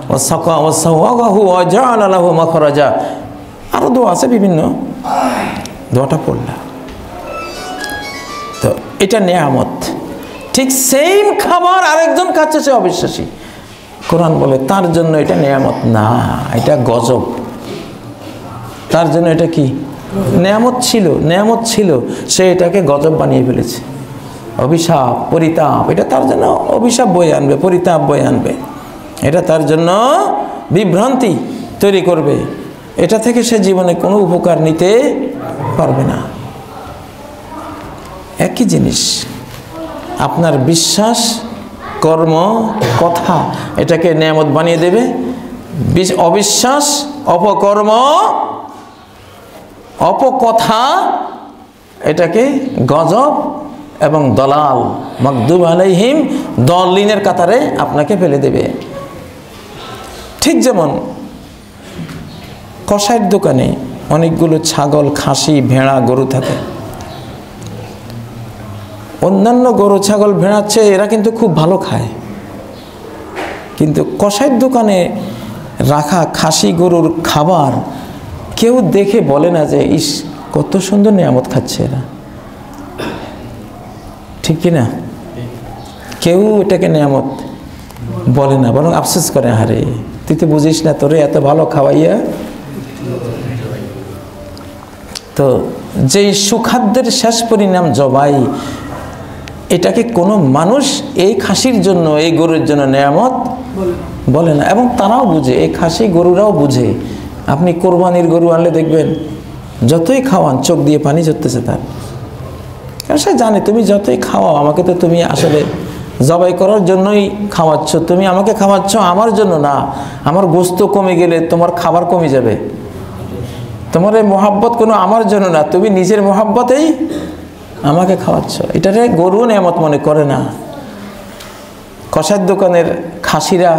Speaker 1: ওয়া সাকা ওয়া সাওয়াগাহু ওয়া জাআলা লাহু মাখরাজা। আরো দোয়া আছে বিভিন্ন, দোয়াটা পড়লা। তো এটা নেয়ামত। ঠিক সেম খাবার আরেকজন খাচ্ছে, সে অবিশ্বাসী। কোরআন বলে তার জন্য এটা নেয়ামত না, এটা গজব। তার জন্য এটা কি? নেয়ামত ছিল, সে এটাকে গজব বানিয়ে ফেলেছে। অভিশাপ, পরিতাপ, এটা তার জন্য অভিশাপ বয়ে আনবে, পরিতাপ বয়ে আনবে। এটা তার জন্য বিভ্রান্তি তৈরি করবে। এটা থেকে সে জীবনে কোনো উপকার নিতে পারবে না। একই জিনিস, আপনার বিশ্বাস, কর্ম, কথা এটাকে নেয়ামত বানিয়ে দেবে। অবিশ্বাস, অপকর্ম, অপকথা এটাকে গজব এবং দলাল, মাগদুব আলাইহিম, দলিনের কাতারে আপনাকে ফেলে দেবে। ঠিক যেমন কসাইয়ের দোকানে অনেকগুলো ছাগল, খাসি, ভেড়া, গরু থাকে। অন্যান্য গরু, ছাগল, ভেড়ার চেয়ে এরা কিন্তু খুব ভালো খায়, কিন্তু কসাইয়ের দোকানে রাখা খাসি, গরুর খাবার কেউ দেখে বলে না যে ইস কত সুন্দর নিয়ামত খাচ্ছে এরা, ঠিক কিনা? কেউ এটাকে নিয়ামত বলে না, বরং আফসোস করে, আরে তুই তো বুঝিস না, তোরে এত ভালো খাওয়াইয়া। তো যেই সুখাদ্যের শেষ পরিণাম জবাই, এটাকে কোনো মানুষ এই খাসির জন্য, এই গরুর জন্য নেয়ামত বলে না। এবং তারাও বুঝে, এই খাসি গরুরাও বুঝে। আপনি কোরবানির গরু আনলে দেখবেন যতই খাওয়ান চোখ দিয়ে পানি ঝরতেছে তার, কারণ সে জানে তুমি যতই খাওয়াও আমাকে তো তুমি আসলে জবাই করার জন্যই খাওয়াচ্ছ, তুমি আমাকে খাওয়াচ্ছ আমার জন্য না। আমার গোস্ত কমে গেলে তোমার খাবার কমে যাবে। তোমার এই মোহাব্বত কোনো আমার জন্য না, তুমি নিজের মোহাব্বতেই আমাকে খাওয়াচ্ছ। এটারে গরু নেয়ামত মনে করে না। কষার দোকানের খাসিরা,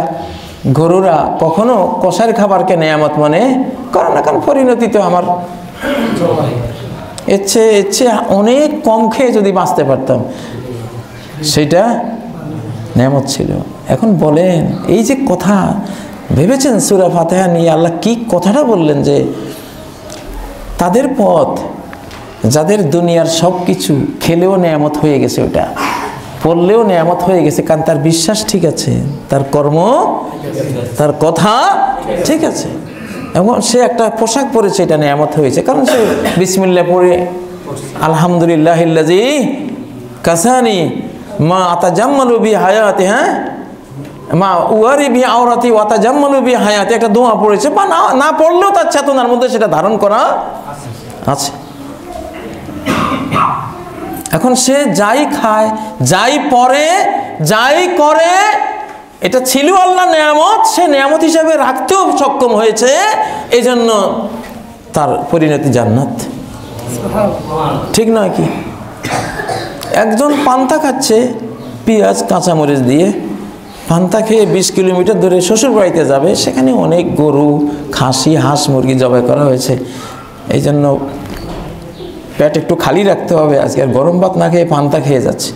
Speaker 1: গরুরা কখনো কষার খাবারকে নেয়ামত মনে করে না, কারণ পরিণতি তো আমার এর চেয়ে অনেক কম খেয়ে যদি বাঁচতে পারতাম সেটা নেয়ামত ছিল। এখন বলেন, এই যে কথা ভেবেছেন সূরা ফাতিহা নিয়ে আল্লাহ কি কথাটা বললেন, যে তাদের পথ, যাদের দুনিয়ার সব কিছু খেলেও নেয়ামত হয়ে গেছে, ওটা পড়লেও নেয়ামত হয়ে গেছে, কারণ তার বিশ্বাস ঠিক আছে, তার কর্ম, তার কথা ঠিক আছে। এবং সে একটা পোশাক পরেছে, এটা নেয়ামত হয়েছে, কারণ সে বিসমিল্লাহ পড়ে আলহামদুলিল্লাহিল্লাযী কাসানি মা আতাজাম্মালু বি হায়াতি, হ্যাঁ মা উয়ারি বি আওরাতি ওয়া তাজাম্মালু বি হায়াতি, একটা দোয়া পড়েছে, বা না পড়লেও তার চেতনার মধ্যে সেটা ধারণ করা আছে। এখন সে যাই খায়, যাই পরে, যাই করে, এটা ছিল আল্লাহ নেয়ামত, সে নেয়ামত হিসাবে রাখতেও সক্ষম হয়েছে, এই জন্য তার পরিণতি জান্নাত। ঠিক নয় কি? একজন পান্তা খাচ্ছে পেঁয়াজ কাঁচামরিচ দিয়ে, পান্তা খেয়ে 20 কিলোমিটার দূরে শ্বশুর বাড়িতে যাবে, সেখানে অনেক গরু, খাসি, হাঁস, মুরগি জবাই করা হয়েছে, এই জন্য পেট একটু খালি রাখতে হবে, আজকে আর গরম ভাত না খেয়ে পান্তা খেয়ে যাচ্ছে,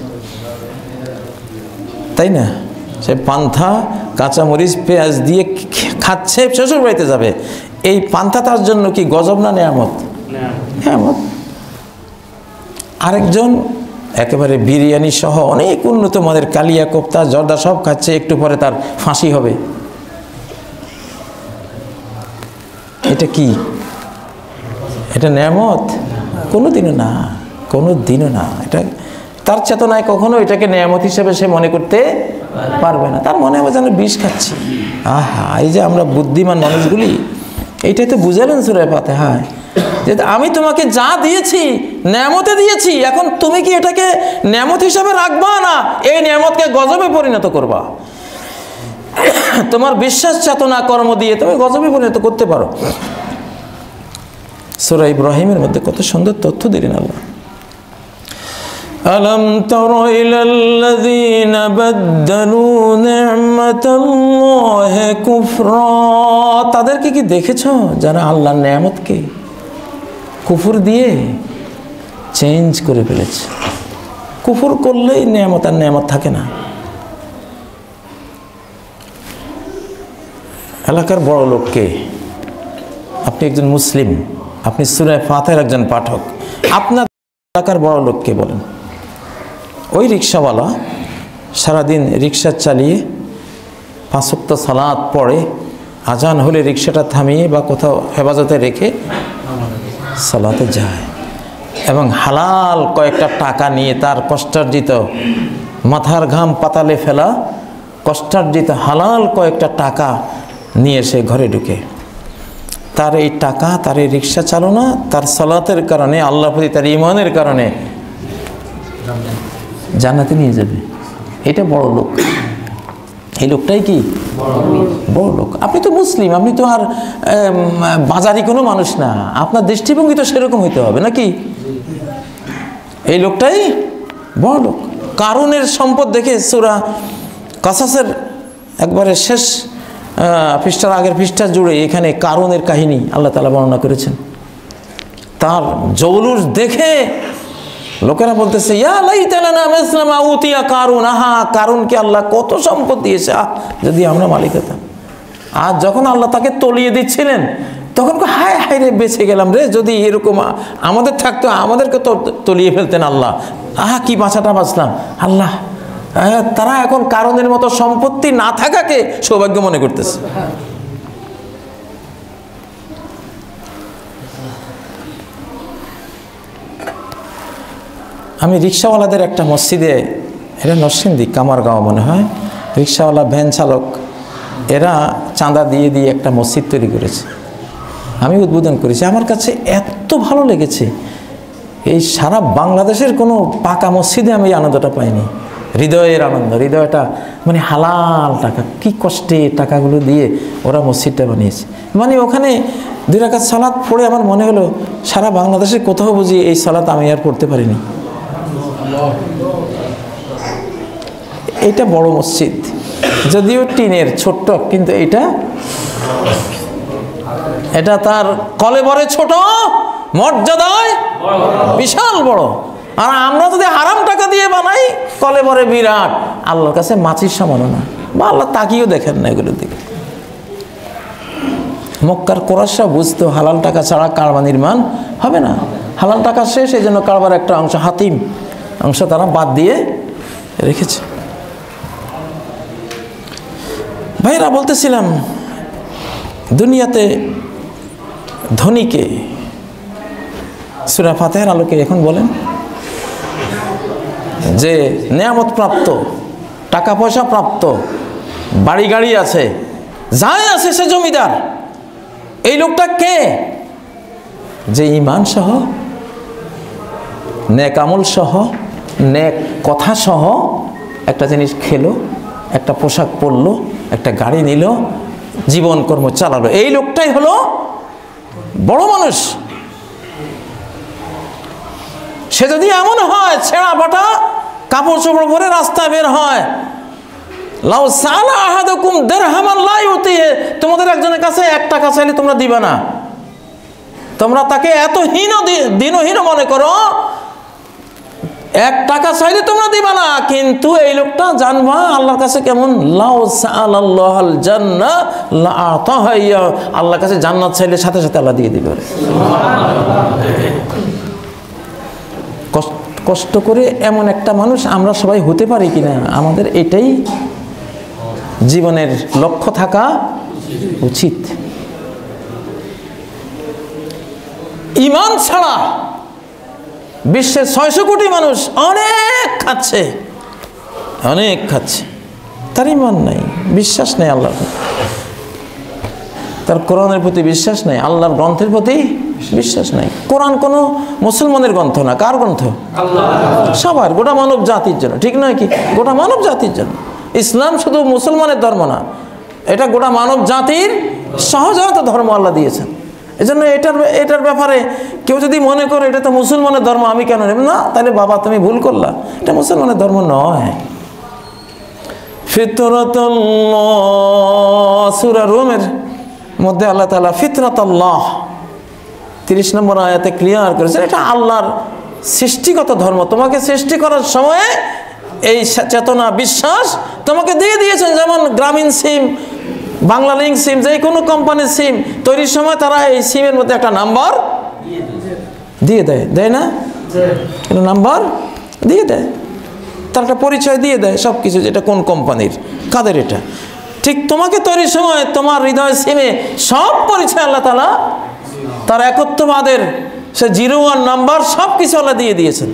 Speaker 1: তাই না? সে পান্তা কাঁচামরিচ পেঁয়াজ দিয়ে খাচ্ছে, শ্বশুর বাড়িতে যাবে, এই পান্তা তার জন্য কি গজব না নেয়ামত? নেয়ামত। আরেকজন একেবারে বিরিয়ানি সহ অনেক উন্নত মানের কালিয়া, কোপ্তা, জর্দা সব খাচ্ছে, একটু পরে তার ফাঁসি হবে। এটা কি? এটা নেয়ামত? কোনোদিনও না, কোনোদিনও না। এটা তার চেতনায় কখনো এটাকে নেয়ামত হিসেবে সে মনে করতে পারবে না। তার মনে হবে যেন বিষ খাচ্ছি। আহা, এই যে আমরা বুদ্ধিমান মানুষগুলি, এইটাই তো বুঝালেন সূরা ফাতিহায় যে আমি তোমাকে যা দিয়েছি নেয়ামতে দিয়েছি, এখন তুমি কি এটাকে নেয়ামত হিসাবে রাখবা না এই নেয়ামতকে গজবে পরিণত করবা? তোমার বিশ্বাস চেতনা কর্ম দিয়ে তুমি গজবে পরিণত করতে পারো। সূরা ইব্রাহিমের মধ্যে কত সুন্দর তথ্য দিলেন আল্লাহ। আলম তারা ইলাল্লাযীনা বাদদালু নি'মাতাল্লাহি কুফরা, তাদেরকে কি দেখেছো যারা আল্লাহর নেয়ামতকে কুফর দিয়ে চেঞ্জ করে ফেলেছে? কুফর করলেই নেয়ামত আর নেয়ামত থাকে না। এলাকার বড় লোককে, আপনি একজন মুসলিম, আপনি সূরা ফাতিহার একজন পাঠক, আপনার এলাকার বড় লোককে বলেন, ওই রিক্সাওয়ালা সারাদিন রিক্সা চালিয়ে 5 ওয়াক্ত সালাত পড়ে, আজান হলে রিক্সাটা থামিয়ে বা কোথাও হেফাজতে রেখে সালাতে যায়, এবং হালাল কয়েকটা টাকা নিয়ে তার কষ্টার্জিত, মাথার ঘাম পাতালে ফেলা কষ্টার্জিত হালাল কয়েকটা টাকা নিয়ে সে ঘরে ঢুকে, তার এই টাকা, তার এই রিক্সা চালনা, তার সালাতের কারণে, আল্লাহর প্রতি তার ঈমানের কারণে জান্নাতে নিয়ে যাবে। এটা বড় লোক। এই লোকটাই কি বড় লোক। আপনি তো মুসলিম, আপনি তো আর বাজারি কোনো মানুষ না, আপনার দৃষ্টিভঙ্গি তো সেরকম হইতে হবে নাকি? এই লোকটাই বড় লোক। কারুনের সম্পদ দেখে সূরা কাসাসের একবারে শেষ পৃষ্ঠার আগের পৃষ্ঠা জুড়ে এখানে কারুনের কাহিনী আল্লাহ তাআলা বর্ণনা করেছেন। তার জৌলুস দেখে লোকেরা বলতেছে, ইয়া লাইতানা মিসলা মা উতিয়া কারুন, আহা কারুনকে আল্লাহ কত সম্পদ দিয়েছে, যদি আমরা মালিক হতাম। আর যখন আল্লাহ তাকে তলিয়ে দিচ্ছিলেন তখন হায় হায় রে, বেঁচে গেলাম রে, যদি এরকম আমাদের থাকতো, আমাদেরকে তো তলিয়ে ফেলতেন আল্লাহ, আহা কি বাঁচাটা বাঁচলাম আল্লাহ। তারা এখন কারণের মতো সম্পত্তি না থাকাকে সৌভাগ্য মনে করতেছে। আমি রিক্সাওয়ালাদের একটা মসজিদে, এটা নরসিংদী কামারগাঁও মনে হয়, রিক্সাওয়ালা, ভ্যান চালক, এরা চাঁদা দিয়ে দিয়ে একটা মসজিদ তৈরি করেছে। আমি উদ্বোধন করেছি, আমার কাছে এত ভালো লেগেছে। এই সারা বাংলাদেশের কোনো পাকা মসজিদে আমি এই আনন্দটা পাইনি। হৃদয়ের আনন্দ, হৃদয়টা মানে হালাল টাকা, কি কষ্টে টাকাগুলো দিয়ে ওরা মসজিদটা বানিয়েছে। মানে ওখানে 2 রাকাত সালাত পড়ে আমার মনে হলো সারা বাংলাদেশে কোথাও বুঝি এই সালাত আমি আর পড়তে পারিনি। এটা বড় মসজিদ, যদিও টিনের ছোট্ট, কিন্তু এটা তার কলেবরে ছোট, মর্যাদায় বিশাল বড়। আর আমরা যদি হারাম টাকা দিয়ে বানাই, কলেবরে বিরাট, আল্লাহর কাছে মাছির সমান না, বা আল্লাহ তাকিয়েও দেখেন না এগুলোর দিকে। মক্কার কোরাইশরা বুঝতো হালাল টাকা ছাড়া কাবা নির্মাণ হবে না, হালাল টাকা শেষ, এই জন্য কাবার একটা অংশ, হাতিম অংশ তারা বাদ দিয়ে রেখেছে। ভাইরা বলতেছিলাম, দুনিয়াতে ধনীকে সূরা ফাতিহার আলোকে এখন বলেন যে নেয়ামত প্রাপ্ত, টাকা পয়সা প্রাপ্ত, বাড়ি গাড়ি আছে, যাই আছে সে জমিদার, এই লোকটা কে? যে ঈমান সহ, নেক আমল সহ, নেক কথা সহ একটা জিনিস খেলো, একটা পোশাক পরলো, একটা গাড়ি নিল, জীবন কর্ম চালালো, এই লোকটাই হলো বড় মানুষ। সে যদি এমন হয় ছেঁড়া ফাটা কাপড় চোপড় পরে রাস্তায় বের হয়, লাউ সালা আহাদুকুম দিরহামান লা ইউতিহি, তোমাদের একজনের কাছে 1 টাকা চাইলে তোমরা দিবা না, তোমরা তাকে এত দিনহীন মনে করো, 1 টাকা চাইলে তোমরা দিবা না। কিন্তু এই লোকটা জানবা আল্লাহর কাছে কেমন, লাউ সাআলাল্লাহুল জান্নাহ লা আতাহা, আল্লাহর কাছে জান্নাত চাইলে সাথে সাথে আল্লাহ দিয়ে দিবে। কষ্ট করে এমন একটা মানুষ আমরা সবাই হতে পারি কিনা, আমাদের এটাই জীবনের লক্ষ্য থাকা উচিত। ঈমান ছাড়া বিশ্বের 600 কোটি মানুষ অনেক খাচ্ছে, অনেক খাচ্ছে, তার ঈমান নাই, বিশ্বাস নেই আল্লাহর প্রতি, তার কোরআনের প্রতি বিশ্বাস নেই, আল্লাহর গ্রন্থের প্রতি বিশ্বাস নাই। কোরআন কোনো মুসলমানের গ্রন্থ না, কার গ্রন্থ? সবার, গোটা মানব জাতির জন্য, ঠিক নয় কি? গোটা মানব জাতির জন্য। ইসলাম শুধু মুসলমানের ধর্ম না, এটা গোটা মানব জাতির সহজাত ধর্ম আল্লাহ দিয়েছেন। এজন্য এটার ব্যাপারে কেউ যদি মনে করে এটা তো মুসলমানের ধর্ম, আমি কেন নেব না, তাহলে বাবা তুমি ভুল করলা, এটা মুসলমানের ধর্ম নয়। ফিতরাতুল্লাহ, সূরা রুমের মধ্যে আল্লাহ তাআলা ফিতরাতুল্লাহ 30 নম্বর আয়াতে ক্লিয়ার করেছেন, এটা আল্লাহর সৃষ্টিগত ধর্ম। তোমাকে সৃষ্টি করার সময় এই চেতনা, বিশ্বাস তোমাকে দিয়ে দিয়েছেন। যেমন গ্রামীণ সিম, বাংলা লিঙ্ক সিম, যে কোনো কোম্পানির সিম তৈরির সময় তারা এই সিমের মধ্যে একটা নাম্বার দিয়ে দেয়, দেয় না? একটা নাম্বার দিয়ে দেয়, তার একটা পরিচয় দিয়ে দেয়, সব কিছু, যেটা কোন কোম্পানির, কাদের এটা। ঠিক তোমাকে তৈরির সময় তোমার হৃদয় সিমে সব পরিচয় আল্লাহ তাআলা তার একত্ববাদের সে 01 নাম্বার সব কিছু আল্লাহ দিয়ে দিয়েছেন।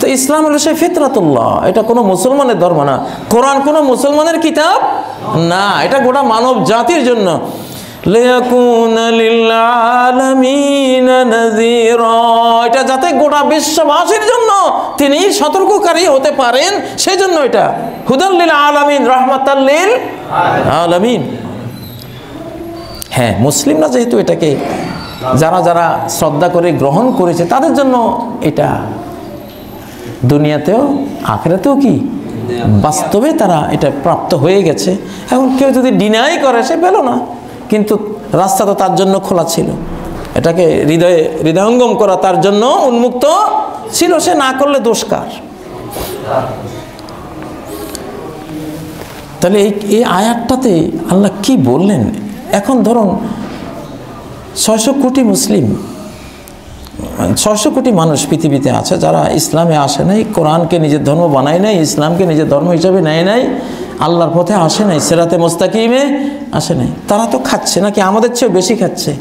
Speaker 1: তো ইসলাম হলো সেই ফিতরাতুল্লাহ, এটা কোনো মুসলমানের ধর্ম না, কোরআন কোনো মুসলমানের কিতাব না, এটা গোটা মানব জাতির জন্য। লিয়াকুনা লিল আলামিনা নাযীরা, এটা যাতে গোটা বিশ্ববাসীর জন্য তিনি সতর্ককারী হতে পারেন, সেজন্য এটা হুদাল লিল আলামিন, রাহমাতাল লিল আলামিন। হ্যাঁ, মুসলিমরা যেহেতু এটাকে যারা যারা শ্রদ্ধা করে গ্রহণ করেছে তাদের জন্য এটা দুনিয়াতেও আখিরাতেও কি বাস্তবে তারা এটা প্রাপ্ত হয়ে গেছে। এখন কেউ যদি ডিনাই করে সে পেল না, কিন্তু রাস্তা তো তার জন্য খোলা ছিল, এটাকে হৃদয়ঙ্গম করা তার জন্য উন্মুক্ত ছিল, সে না করলে দোষ কার? তাহলে এই আয়াতটাতে আল্লাহ কি বললেন? এখন ধরুন 600 কোটি মুসলিম, 600 কোটি মানুষ পৃথিবীতে আছে যারা ইসলামে আসে নাই, কোরআনকে নিজের ধর্ম বানায় নাই, ইসলামকে নিজের ধর্ম হিসাবে নেয় নাই, আল্লাহর পথে আসে নাই, সিরাতে মুস্তাকিমে আসে নাই। তারা তো খাচ্ছে, নাকি আমাদের চেয়েও বেশি খাচ্ছে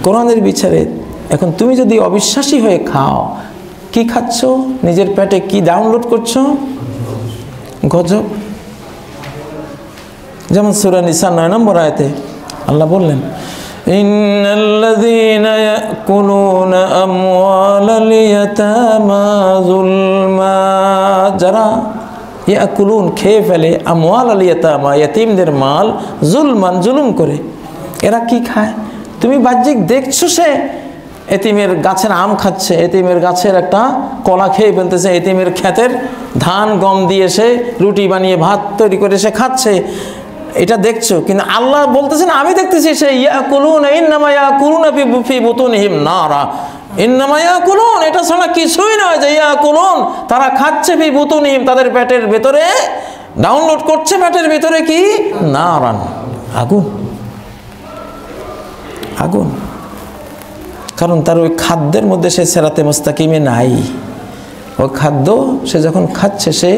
Speaker 1: কোরআনের বিচারে। এখন তুমি যদি অবিশ্বাসী হয়ে খাও, কি খাচ্ছ? নিজের পেটে কি ডাউনলোড করছো? গজব। যেমন সূরা নিসা 9 নম্বর আয়াতে আল্লাহ বললেন, ইন্নাল্লাযীনা ইয়াকুলুনা আমওয়ালাল ইয়াতামা যুলমা, যারা ইয়াকুলুন খেয়ে ফেলে, আমওয়ালাল ইয়াতামা ইয়াতীমদের মাল, যুলমান জুলুম করে। এরা কি খায়? তুমি বাহ্যিক দেখছো সে এতিমের গাছের আম খাচ্ছে, এতিমের গাছের একটা কলা খেয়ে ফেলতেছে, এতিমের ক্ষেতের ধান গম দিয়ে সে রুটি বানিয়ে ভাত তৈরি করে সে খাচ্ছে, এটা দেখছো। কিন্তু আল্লাহ বলতেছেন আমি দেখতেছি সে ইয়াকুলুনা ইন্নামা ইয়াকুলুনা ফি বুতুনিহিম নারা, ইন্নামা ইয়াকুলুন, এটা ছাড়া কিছুই নয় যে ইয়াকুলুন, তারা খাচ্ছে ফি বুতুনিহিম, তাদের পেটের ভেতরে ডাউনলোড করছে, পেটের ভেতরে কি? নারান, আগুন, আগুন। কারণ তার ওই খাদ্যের মধ্যে সে সিরাতে মুস্তাকিমে নাই। ওই খাদ্য সে যখন খাচ্ছে সে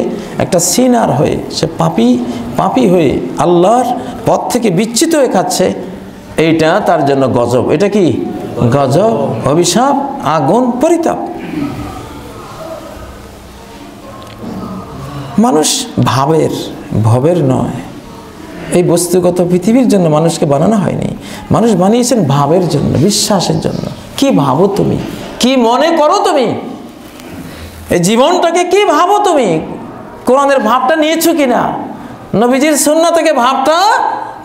Speaker 1: একটা সিনার হয়ে, সে পাপী হয়ে আল্লাহর পথ থেকে বিচ্যুত হয়ে খাচ্ছে। এইটা তার জন্য গজব। এটা কি গজব, অভিশাপ, আগুন, পরিতাপ। মানুষ ভবের নয়, এই বস্তুগত পৃথিবীর জন্য মানুষকে বানানো হয়নি। মানুষ বানিয়েছেন ভাবের জন্য, বিশ্বাসের জন্য। কি ভাবো তুমি, কি মনে করো তুমি, এই জীবনটাকে কি ভাবো তুমি, কোরআনের ভাবটা নিয়েছো কিনা, নবীজির সুন্নাহ থেকে ভাবটা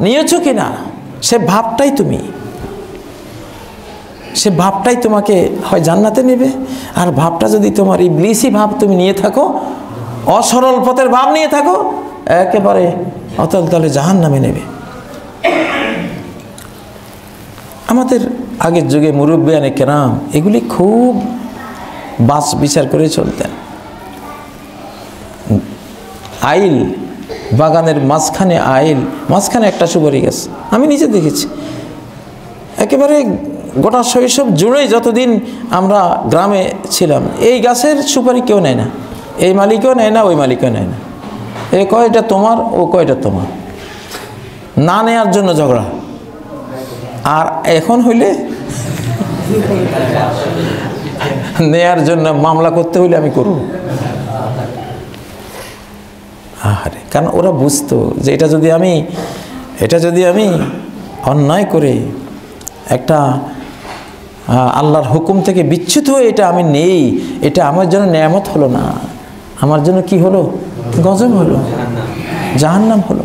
Speaker 1: নিয়েছো কিনা, সে ভাবটাই তুমি, সে ভাবটাই তোমাকে হয় জান্নাতে নেবে। আর ভাবটা যদি তোমার ইবলিসি ভাব তুমি নিয়ে থাকো, অসরল পথের ভাব নিয়ে থাকো, একেবারে অতল তলে জাহান্নামে নেবে। আমাদের আগের যুগে মুরব্বিয়ানে কেরাম এগুলি খুব বাস বিচার করে চলতেন। আইল, বাগানের মাঝখানে আইল, মাঝখানে একটা সুপারি গাছ, আমি নিজে দেখেছি। একেবারে গোটা শৈশব জুড়েই যতদিন আমরা গ্রামে ছিলাম, এই গাছের সুপারি কেউ নেয় না, এই মালিকও নেয় না, ওই মালিকও নেয় না। এ কয় এটা তোমার, ও কয় এটা তোমার, না নেয়ার জন্য ঝগড়া। আর এখন হইলে নেয়ার জন্য মামলা করতে হইলে আমি করব। আরে কারণ ওরা বুঝতো যে এটা যদি আমি অন্যায় করে একটা আল্লাহর হুকুম থেকে বিচ্যুত হয়ে এটা আমি নেই, এটা আমার জন্য নেয়ামত হলো না, আমার জন্য কি হলো, গজব হলো, জাহান্নাম হলো।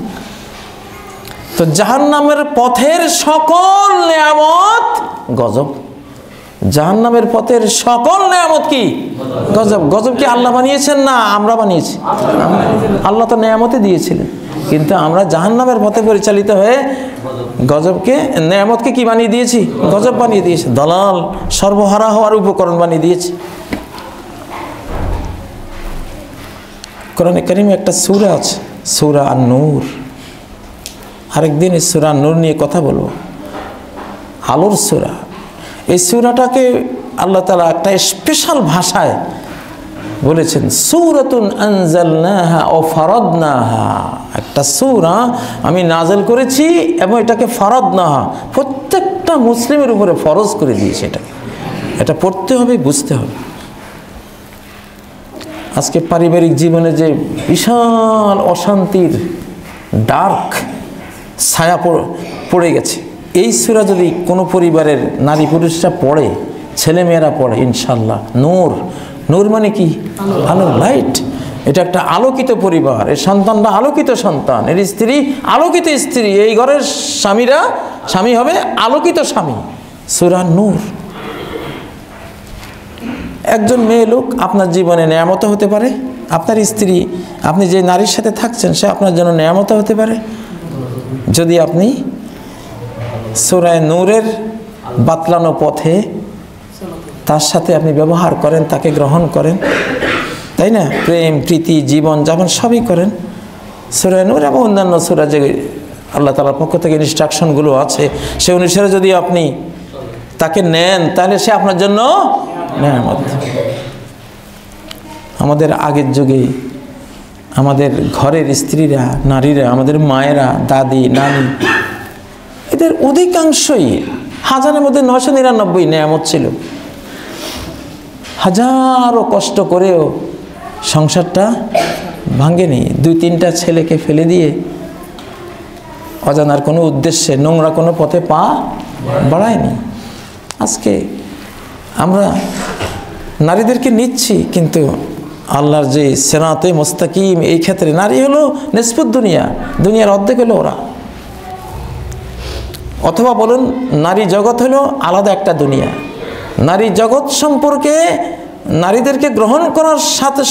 Speaker 1: তো জাহান্নামের পথের সকল নেয়ামত গজব, জাহান্নামের পথের সকল নেয়ামত কি গজব। গজব কি আল্লাহ বানিয়েছেন না আমরা বানিয়েছি? আল্লাহ তো নেয়ামতে দিয়েছিলেন, কিন্তু আমরা জাহান্নামের পথে পরিচালিত হয়ে গজবকে, নেয়ামতকে কি বানিয়ে দিয়েছি, গজব বানিয়ে দিয়েছি, দলাল সর্বহারা হওয়ার উপকরণ বানিয়ে দিয়েছি। কোরআনে কারিমে একটা সূরা আছে, সূরা আন-নূর। আরেকদিন এই সূরা নূর নিয়ে কথা বলবো, আলোর সূরা। এই সূরাটাকে আল্লাহ তাআলা একটা স্পেশাল ভাষায় বলেছেন, সূরাতুন আনজালনাহা ওয়া ফারাদনাহা, একটা সূরা আমি নাযিল করেছি এবং এটাকে ফারাদনাহা, প্রত্যেকটা মুসলিমের উপরে ফরজ করে দিয়েছি। এটা পড়তে হবে, বুঝতে হবে। আজকে পারিবারিক জীবনে যে বিশাল অশান্তির ডার্ক ছায়া পড়ে গেছে, এই সূরা যদি কোনো পরিবারের নারী পুরুষরা পড়ে, ছেলেমেয়েরা পড়ে, ইনশাল্লাহ নূর। নূর মানে কি? আলো, লাইট। এটা একটা আলোকিত পরিবার, এর সন্তানরা আলোকিত সন্তান, এর স্ত্রী আলোকিত স্ত্রী, এই ঘরের স্বামী হবে আলোকিত স্বামী। সূরা নূর। একজন মেয়ে লোক আপনার জীবনে নেয়ামত হতে পারে, আপনার স্ত্রী, আপনি যে নারীর সাথে থাকছেন সে আপনার জন্য নেয়ামত হতে পারে, যদি আপনি সূরা নূরের বাতলানো পথে তার সাথে আপনি ব্যবহার করেন, তাকে গ্রহণ করেন, তাই না? প্রেম, প্রীতি, জীবন যাপন সবই করেন। সূরা নূর এবং অন্যান্য সূরা যে আল্লাহ তাআলার পক্ষ থেকে ইনস্ট্রাকশনগুলো আছে, সে অনুসারে যদি আপনি তাকে নেন, তাহলে সে আপনার জন্য নেয়ামত। আমাদের আগের যুগে আমাদের ঘরের স্ত্রীরা, নারীরা, আমাদের মায়েরা, দাদি, নানি, এদের অধিকাংশই হাজারের মধ্যে 999 নেয়ামত ছিল। হাজারো কষ্ট করেও সংসারটা ভাঙেনি, 2-3টা ছেলেকে ফেলে দিয়ে অজানার কোনো উদ্দেশ্যে নোংরা কোনো পথে পা বাড়ায়নি। আজকে আমরা নারীদেরকে নিচ্ছি, কিন্তু আল্লাহর যে সিরাতে মুস্তাকিম, এই ক্ষেত্রে নারী হলো নিসফুদ দুনিয়া, দুনিয়ার অর্ধেক হলো ওরা। অথবা বলুন নারী জগৎ হলো আলাদা একটা দুনিয়া। নারী জগৎ সম্পর্কে নারীদেরকে গ্রহণ করার সাথে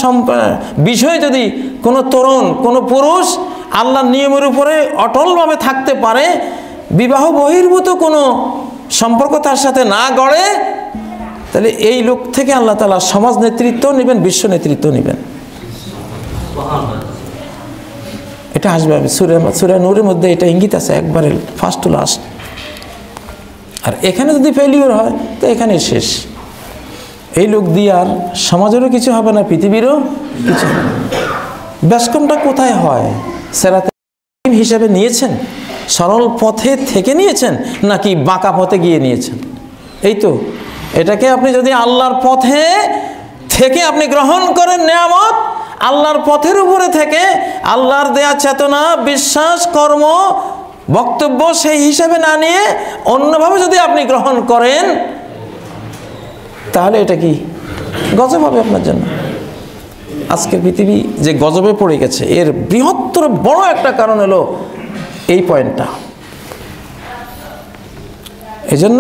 Speaker 1: বিষয়ে যদি কোনো তরুণ, কোনো পুরুষ আল্লাহর নিয়মের উপরে অটলভাবে থাকতে পারে, বিবাহ বহির্ভূত কোনো সম্পর্ক তার সাথে না গড়ে, তাহলে এই লোক থেকে আল্লাহ তাআলা সমাজ নেতৃত্ব নেবেন, বিশ্ব নেতৃত্ব নেবেন। এটা আসবে সূরা নূরের মধ্যে, এটা ইঙ্গিত আছে একবারে ফার্স্ট টু লাস্ট। আর এখানে যদি ফেলিওর হয় তো এখানে শেষ। এই লোক দিয়ে আর সমাজেরও কিছু হবে না, পৃথিবীরও কিছু। ব্যাসকমটা কোথায় হয়? সিরাতে হিসাবে নিয়েছেন? সরল পথে থেকে নিয়েছেন নাকি বাঁকা পথে গিয়ে নিয়েছেন? এই তো, এটাকে আপনি যদি আল্লাহর পথে থেকে আপনি গ্রহণ করেন নেয়ামত, আল্লাহর পথের উপরে থেকে আল্লাহর দেয়া চেতনা, বিশ্বাস, কর্ম, বক্তব্য সেই হিসাবে না নিয়ে অন্যভাবে যদি আপনি গ্রহণ করেন, তাহলে এটা কি গজব হবে আপনার জন্য। আজকের পৃথিবী যে গজবে পড়ে গেছে এর বৃহত্তর বড় একটা কারণ হলো এই পয়েন্টটা। এজন্য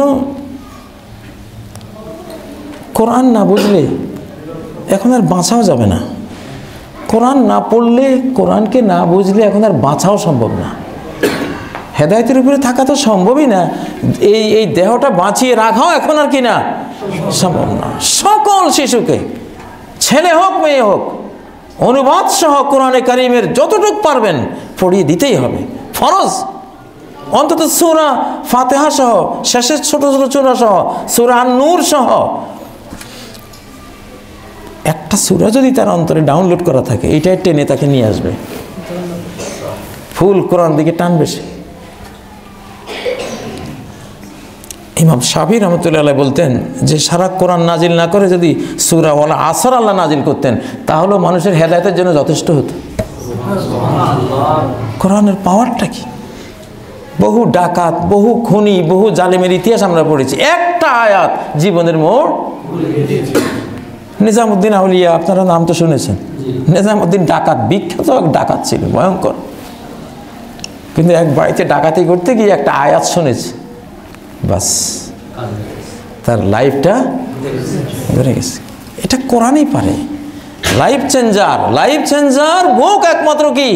Speaker 1: কোরআন না বুঝলে এখন আর বাঁচাও যাবে না। কোরআন না পড়লে, কোরআনকে না বুঝলে এখন আর বাঁচাও সম্ভব না। হেদায়েতের উপরে থাকা তো সম্ভবই না। এই দেহটা বাঁচিয়ে রাখাও এখন আর কি না সম্ভব না। সকল শিশুকে, ছেলে হোক মেয়ে হোক, অনুবাদ সহ কোরআনে কারিমের যতটুকু পারবেন পড়িয়ে দিতেই হবে, ফরজ। অন্তত সূরা ফাতিহা সহ, শেষের ছোট ছোট সূরা সহ, সূরা আন-নূর সহ একটা সূরা যদি তার অন্তরে ডাউনলোড করা থাকে, এটাই টেনে তাকে নিয়ে আসবে, ফুল কোরআন দিকে টানবে সে। ইমাম শাফি রহমতুল্লাহ আলাইহি বলতেন যে সারা কোরআন নাজিল না করে যদি সূরা ওয়াল আসর আল্লাহ নাজিল করতেন তাহলে মানুষের হেদায়েতের জন্য যথেষ্ট হতো। কোরআনের পাওয়ারটা কি! বহু ডাকাত, বহু খুনি, বহু জালেমের ইতিহাস আমরা পড়েছি, একটা আয়াত জীবনের মোড়। নিজামউদ্দিন আউলিয়া, আপনারা নাম তো শুনেছেন। নিজামউদ্দিন ডাকাত, বিখ্যাত এক ডাকাত ছিল, ভয়ঙ্কর। কিন্তু এক বাড়িতে ডাকাতি করতে গিয়ে একটা আয়াত শুনেছে, বাস তার লাইফটা ধরে গেছে। এটা কোরআনই পারে, লাইফ চেঞ্জার। লাইফ চেঞ্জার বুক একমাত্র কি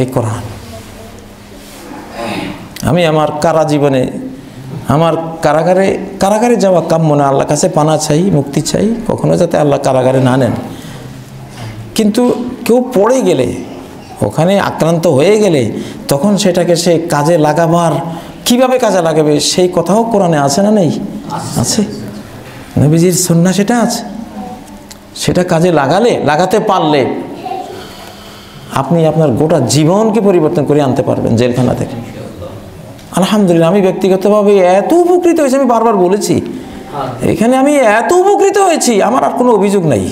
Speaker 1: এই কোরআন। আমি আমার কারা জীবনে, আমার কারাগারে যাওয়া কাম্য না, আল্লাহর কাছে পানা চাই, মুক্তি চাই, কখনো যাতে আল্লাহ কারাগারে না নেন। কিন্তু কেউ পড়ে গেলে, ওখানে আক্রান্ত হয়ে গেলে, তখন সেটাকে সে কাজে লাগাবার, কিভাবে কাজে লাগাবে সেই কথাও কোরআনে আছে না নেই? আছে। নবীজির সুন্নাহ সেটা আছে। সেটা কাজে লাগাতে পারলে আপনি আপনার গোটা জীবনকে পরিবর্তন করে আনতে পারবেন জেলখানা থেকে। আলহামদুলিল্লাহ, আমি ব্যক্তিগতভাবে এত উপকৃত হয়েছি, আমি বারবার বলেছি এখানে আমি এত উপকৃত হয়েছি, আমার আর কোনো অভিযোগ নাই।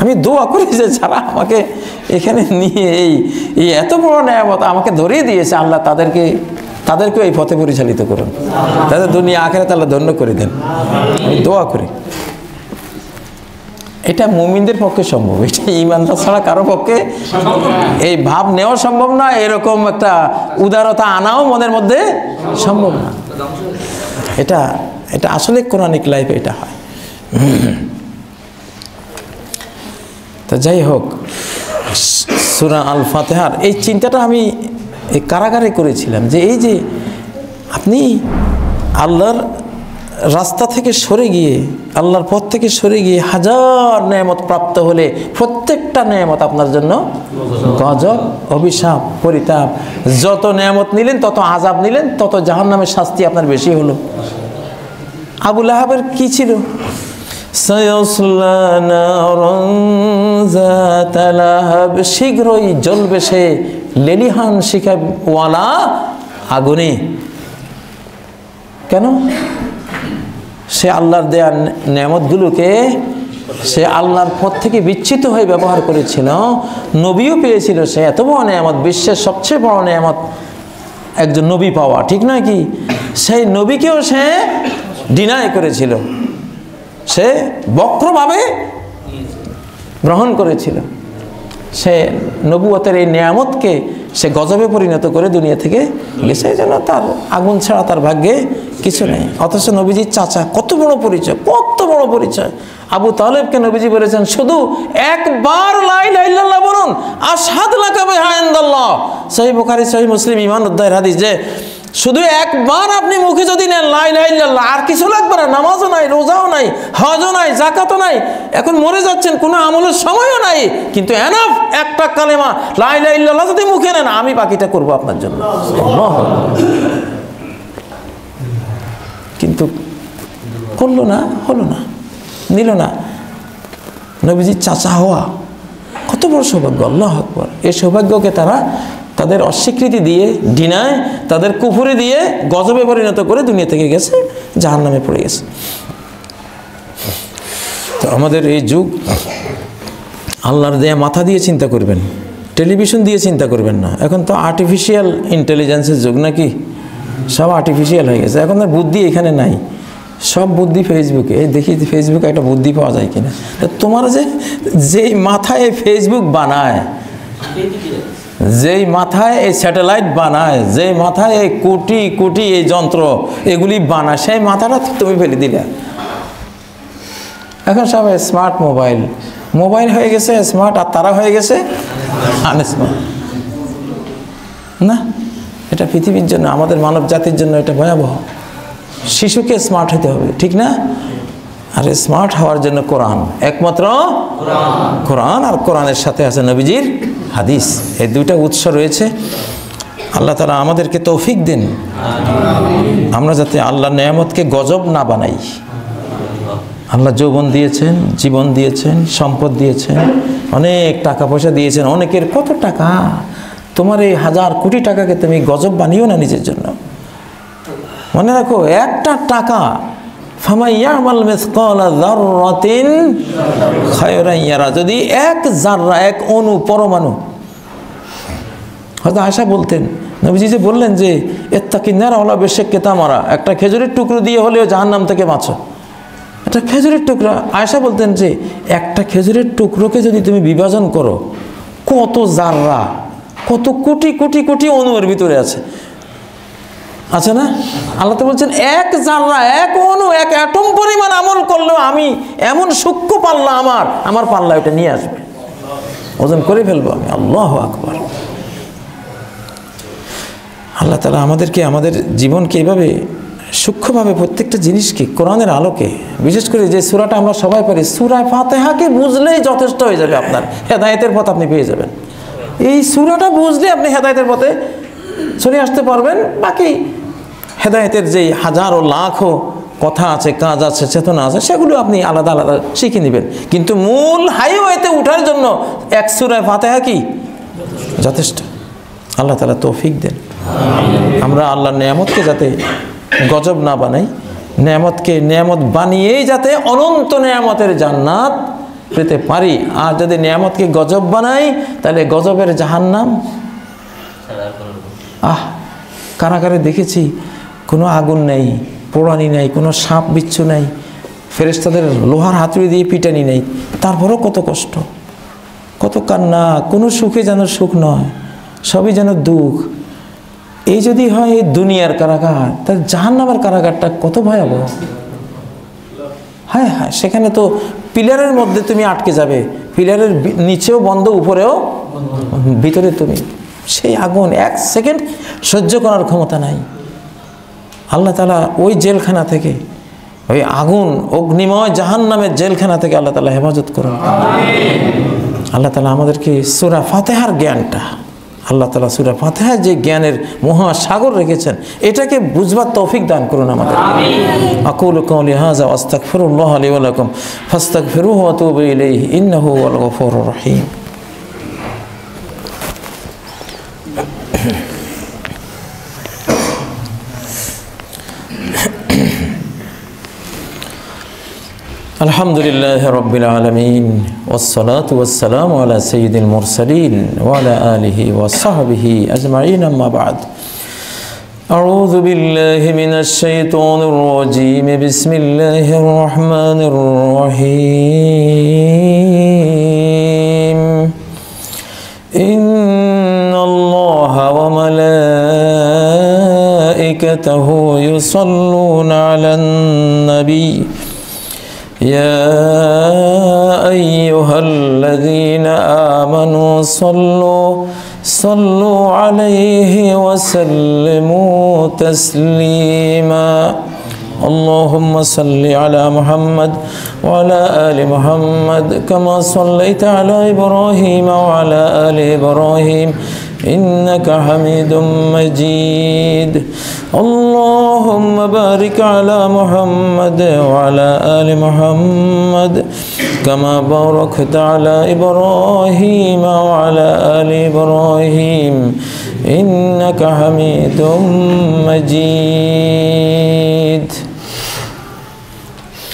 Speaker 1: আমি দোয়া করি যে যারা আমাকে এখানে নিয়ে এই এত বড় নেয়ামত আমাকে ধরিয়ে দিয়েছে, আল্লাহ তাদেরকেও এই পথে পরিচালিত করুন, তাদের দুনিয়া আখিরাত আল্লাহ ধন্য করে দেন। আমি দোয়া করি। এটা মুমিনদের পক্ষে সম্ভব, এটা ঈমানদার ছাড়া কারো পক্ষে এই ভাব নেওয়া সম্ভব না, এরকম একটা উদারতা আনাও মনের মধ্যে সম্ভব না। এটা আসলে কোরআনিক লাইফে এটা হয়। তো যাই হোক, সূরা আল ফাতিহার এই চিন্তাটা আমি এই কারাগারে করেছিলাম যে এই যে আপনি আল্লাহর রাস্তা থেকে সরে গিয়ে, আল্লাহর পথ থেকে সরে গিয়ে হাজার নেয়ামত প্রাপ্ত হলে প্রত্যেকটা নেয়ামত আপনার জন্য গজব, অভিশাপ, পরিতাপ। যত নেয়ামত নিলেন তত আযাব নিলেন, তত জাহান্নামের শাস্তি আপনার বেশি হলো। আবু লাহাবের কি ছিল? সায়াসলা নারান যাতা লাহাব, শীঘ্রই জ্বলবে সে লেলিহান শিখাওয়ালা আগুনে। কেন? সে আল্লাহর দেয়া নেয়ামতগুলোকে সে আল্লাহর পথ থেকে বিচ্ছিত হয়ে ব্যবহার করেছিল। নবীও পেয়েছিল, সে এত বড় নেয়ামত, বিশ্বের সবচেয়ে বড় নেয়ামত একজন নবী পাওয়া, ঠিক নয় কি? সেই নবীকেও সে ডিনাই করেছিল, সে বক্রভাবে গ্রহণ করেছিল। সে নবুয়তের এই নেয়ামতকে সে গজবে পরিণত করে দুনিয়া থেকে গেছে। এই জন্য তার আগুন ছাড়া তার ভাগ্যে কিছু নেই। অথচ নবীজির চাচা, কত বড় পরিচয়, কত বড় পরিচয়। আবু তালেবকে নবীজি বলেছেন শুধু একবার লা ইলাহা ইল্লাল্লাহ বলুন, আশহাদু লাকা বিহা ইনদাল্লাহ। সহিহ বুখারী, সহিহ মুসলিম, ঈমান অধ্যায়ের হাদিস, যে শুধু একবার আপনি মুখে যদি নেন লা ইলাহা ইল্লাল্লাহ, আর কিছু লাগবে না, নামাজও নাই, রোজাও নাই, হজও নাই, যাকাতও নাই, এখন মরে যাচ্ছেন, কোনো আমলের সময়ও নাই, কিন্তু এনাফ একটা কালেমা লা ইলাহা ইল্লাল্লাহ যদি মুখে নেন, আমি বাকিটা করব আপনার জন্য। কিন্তু করলো না, হলো না, নিল না। নবীজির চাচা হওয়া কত বড় সৌভাগ্য, আল্লাহু আকবার। এই সৌভাগ্যকে তারা তাদের অস্বীকৃতি দিয়ে, ডিনায়, তাদের কুফরি দিয়ে গজবে পরিণত করে দুনিয়া থেকে গেছে, জাহান্নামে পড়ে গেছে। তো আমাদের এই যুগ আল্লাহর দেয়া মাথা দিয়ে চিন্তা করবেন, টেলিভিশন দিয়ে চিন্তা করবেন না। এখন তো আর্টিফিশিয়াল ইন্টেলিজেন্সের যুগ নাকি, সব আর্টিফিশিয়াল হয়ে গেছে। এখন আর বুদ্ধি এখানে নাই, সব বুদ্ধি ফেসবুকে। এই দেখি ফেসবুকে একটা বুদ্ধি পাওয়া যায় কিনা। তোমার যেই মাথায় ফেসবুক বানায়, যেই মাথায় এই স্যাটেলাইট বানায়, যেই মাথায় এই কোটি কোটি এই যন্ত্র এগুলি বানায়, সেই মাথাটা তুমি ফেলে দিলে। এখন সব স্মার্ট মোবাইল, মোবাইল হয়ে গেছে স্মার্ট, আর তারা হয়ে গেছে আনস্মার্ট। না, এটা পৃথিবীর জন্য, আমাদের মানব জাতির জন্য এটা ভয়াবহ। শিশুকে স্মার্ট হতে হবে, ঠিক না? আর স্মার্ট হওয়ার জন্য কোরআন, একমাত্র কোরআন, আর কোরআনের সাথে আছে নবীজির হাদিস। এই দুইটা উৎস রয়েছে। আল্লাহ তাআলা আমাদেরকে তৌফিক দেন, আমরা যাতে আল্লাহর নেয়ামতকে গজব না বানাই। আল্লাহ যৌবন দিয়েছেন, জীবন দিয়েছেন, সম্পদ দিয়েছেন, অনেক টাকা পয়সা দিয়েছেন। অনেকের কত টাকা, তোমার এই হাজার কোটি টাকাকে তুমি গজব বানিও না নিজের জন্য। মনে রাখো, একটা টাকা ফামাইয়ামাল মিসকালা যাররাতিন খায়রান ইয়ারা, যদি এক জাররা, এক অণু, পরমাণু। হয়তো আয়েশা বলতেন, নবীজি যে বললেন যে ইত্তাকিন নার ওয়ালা বিশিক্কি তামরা, একটা খেজুরের টুকরো দিয়ে হলেও জাহান্নাম থেকে বাঁচো। একটা খেজুরের টুকরা, আয়েশা বলতেন যে একটা খেজুরের টুকরোকে যদি তুমি বিভাজন করো, কত জাররা, কত কোটি কোটি কোটি অণুর ভিতরে আছে না? আল্লাহ তো বলছেন এক জাররা, এক অণু, এক অ্যাটম পরিমাণ আমল করলেও আমি এমন সূক্ষ্ম পাল্লা, আমার পাল্লা ওটা নিয়ে আসবে, ওজন করে ফেলবো আমি। আল্লাহু আকবার। আল্লাহ তাআলা আমাদেরকে, আমাদের জীবনকে এভাবে সূক্ষ্মভাবে প্রত্যেকটা জিনিসকে কোরআনের আলোকে, বিশেষ করে যে সূরাটা আমরা সবাই পারি, সূরা ফাতিহাকে বুঝলেই যথেষ্ট হয়ে যাবে, আপনার হেদায়েতের পথ আপনি পেয়ে যাবেন। এই সূরাটা বুঝলে আপনি হেদায়েতের পথে চলে আসতে পারবেন। বাকি হেদায়েতের যেই হাজারো লাখো কথা আছে, কাজ আছে, চেতনা আছে, সেগুলো আপনি আলাদা আলাদা শিখে নেবেন। কিন্তু মূল হাইওয়েতে ওঠার জন্য এক সূরা ফাতিহা কি যথেষ্ট। আল্লাহ তাআলা তৌফিক দেন, আমরা আল্লাহর নেয়ামতকে যাতে গজব না বানাই, নেয়ামতকে নেয়ামত বানিয়েই যাতে অনন্ত নেয়ামতের জান্নাত পেতে পারি। আর যদি নেয়ামতকে গজব বানাই, তাহলে গজবের জাহান্নাম। কারাগারে দেখেছি কোনো আগুন নেই, পোড়ানি নেই, কোনো সাপ বিচ্ছু নেই, ফেরেশতাদের লোহার হাতুড়ি দিয়ে পিটানি নেই, তারপরেও কত কষ্ট, কত কান্না, কোনো সুখে যেন সুখ নয়, সবই যেন দুঃখ। এই যদি হয় এই দুনিয়ার কারাগার, তার জাহান্নামের কারাগারটা কত ভয়াবহ। হ্যাঁ হ্যাঁ, সেখানে তো পিলারের মধ্যে তুমি আটকে যাবে, পিলারের নিচেও বন্ধ, উপরেও, ভিতরে তুমি, সেই আগুন এক সেকেন্ড সহ্য করার ক্ষমতা নাই। আল্লাহ তাআলা ওই জেলখানা থেকে, ওই আগুন অগ্নিময় জাহান্নামের জেলখানা থেকে আল্লাহ তাআলা হেফাজত করুন। আল্লাহ তাআলা আমাদেরকে সূরা ফাতিহার জ্ঞানটা, আল্লাহ তাআলা সূরা ফাতিহার যে জ্ঞানের মহাসাগর রেখেছেন, এটাকে বুঝবার তৌফিক দান করুন আমাদের। আকুলু কাওলি হাযা ওয়া আস্তাগফিরুল্লাহ লি ওয়া লাকুম ফাস্তাগফিরুহু ওয়া তুবু ইলাইহি ইন্নাহু হুয়াল গফুরুর রহিম। আলহামদুলিল্লাহি রাব্বিল আলামিন ওয়াসসালাতু ওয়াসসালামু আলা সাইয়্যিদিল মুরসালিন ওয়া আলা আলিহি ওয়া সাহবিহি আজমাইন, আম্মা বা'দ। আউযু বিল্লাহি মিনাশ শাইতানির রাজীম, বিসমিল্লাহির রহমানির রহিম। ইন্নাল্লাহা ওয়া মালাইকাতাহু ইউসাল্লুনা আলান নবী يا أيها الذين آمنوا صلوا عليه وسلموا تسليما اللهم صل على محمد وعلى آل محمد كما صليت على إبراهيم وعلى آل إبراهيم إنك حميد مجيد اللهم بارك على محمد وعلى آل محمد كما باركت على إبراهيم وعلى آل إبراهيم ইন্নাকা হামিদুম মাজিদ।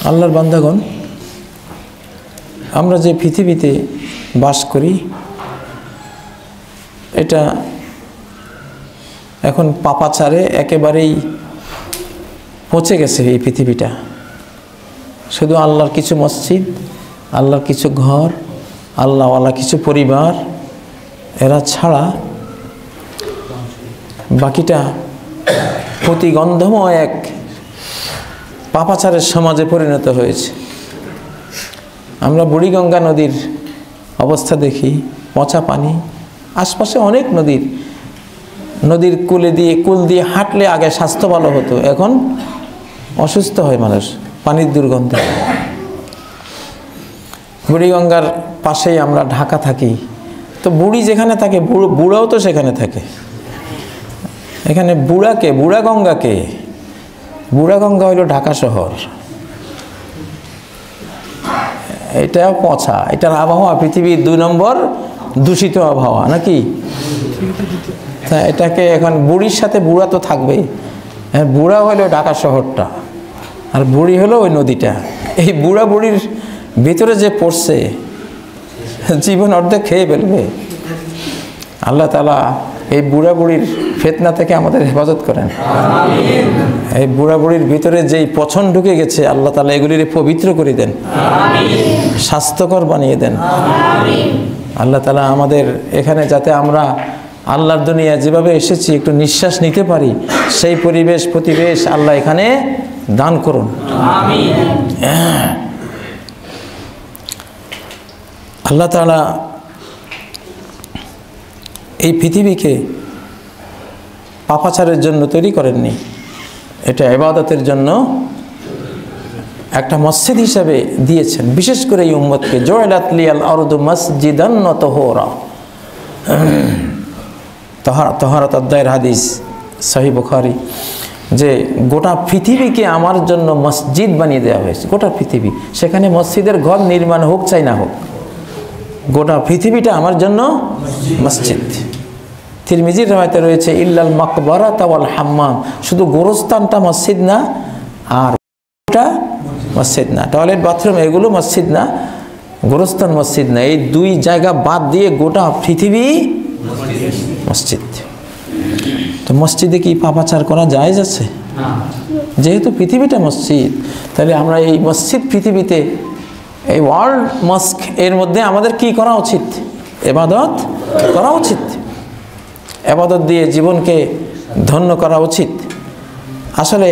Speaker 1: আল্লাহর বান্দাগণ, আমরা যে পৃথিবীতে বাস করি এটা এখন পাপাচারে একেবারেই পচে গেছে। এই পৃথিবীটা শুধু আল্লাহর কিছু মসজিদ, আল্লাহর কিছু ঘর, আল্লাহওয়ালা কিছু পরিবার, এরা ছাড়া বাকিটা প্রতিগন্ধময় এক পাপাচারের সমাজে পরিণত হয়েছে। আমরা বুড়িগঙ্গা নদীর অবস্থা দেখি, পচা পানি, আশপাশে অনেক নদীর কুল দিয়ে হাঁটলে আগে স্বাস্থ্য ভালো হতো, এখন অসুস্থ হয় মানুষ পানির দুর্গন্ধে। বুড়িগঙ্গার পাশেই আমরা ঢাকা থাকি, তো বুড়ি যেখানে থাকে বুড়াও তো সেখানে থাকে। এখানে বুড়াগঙ্গাকে, বুড়াগঙ্গা হইল ঢাকা শহর। এটাও পচা, এটার আবহাওয়া পৃথিবীর 2 নম্বর দূষিত আবহাওয়া নাকি? এটাকে এখন বুড়ির সাথে বুড়া তো থাকবেই। বুড়া হলো ঢাকা শহরটা, আর বুড়ি হলো ওই নদীটা। এই বুড়া বুড়ির ভিতরে যে পড়ছে, জীবন অর্ধেক খেয়ে ফেলবে। আল্লাহ তাআলা এই বুড়া বুড়ির ফিতনা থেকে আমাদের হেফাজত করেন। এই বুড়া বুড়ির ভিতরে যেই পছন ঢুকে গেছে, আল্লাহ তাআলা এগুলির পবিত্র করে দেন, স্বাস্থ্যকর বানিয়ে দেন। আল্লাহ তাআলা আমাদের এখানে যাতে আমরা আল্লাহর দুনিয়া যেভাবে এসেছি একটু নিঃশ্বাস নিতে পারি, সেই প্রতিবেশ আল্লাহ এখানে দান করুন। আল্লাহ তাআলা এই পৃথিবীকে পাপাচারের জন্য তৈরি করেননি, এটা ইবাদতের জন্য একটা মসজিদ হিসাবে দিয়েছেন। বিশেষ করে এই উম্মতকে জুইলাত লিয়াল আরদু মাসজিদান ওয়া তাহুরা। তাহারাত অধ্যায়ের হাদিস, সহিহ বুখারী, যে গোটা পৃথিবীকে আমার জন্য মসজিদ বানিয়ে দেওয়া হয়েছে। গোটা পৃথিবী, সেখানে মসজিদের ঘর নির্মাণ হোক চাই না হোক, গোটা পৃথিবীটা আমার জন্য মসজিদ। তিরমিজির রাওয়ায়াতে রয়েছে ইল্লাল মাকবারাতা ওয়াল হাম্মাম, শুধু গোরস্থানটা মসজিদ না, আর ওটা মসজিদ না, টয়লেট বাথরুম এগুলো মসজিদ না, গোরস্থান মসজিদ না। এই 2 জায়গা বাদ দিয়ে গোটা পৃথিবী মসজিদ। তো মসজিদে কি পাপাচার করা জায়েজ আছে? যেহেতু পৃথিবীটা মসজিদ, তাহলে আমরা এই মসজিদ পৃথিবীতে, এই ওয়ার্ল্ড মস্ক এর মধ্যে আমাদের কি করা উচিত? ইবাদত করা উচিত। ইবাদত দিয়ে জীবনকে ধন্য করা উচিত। আসলে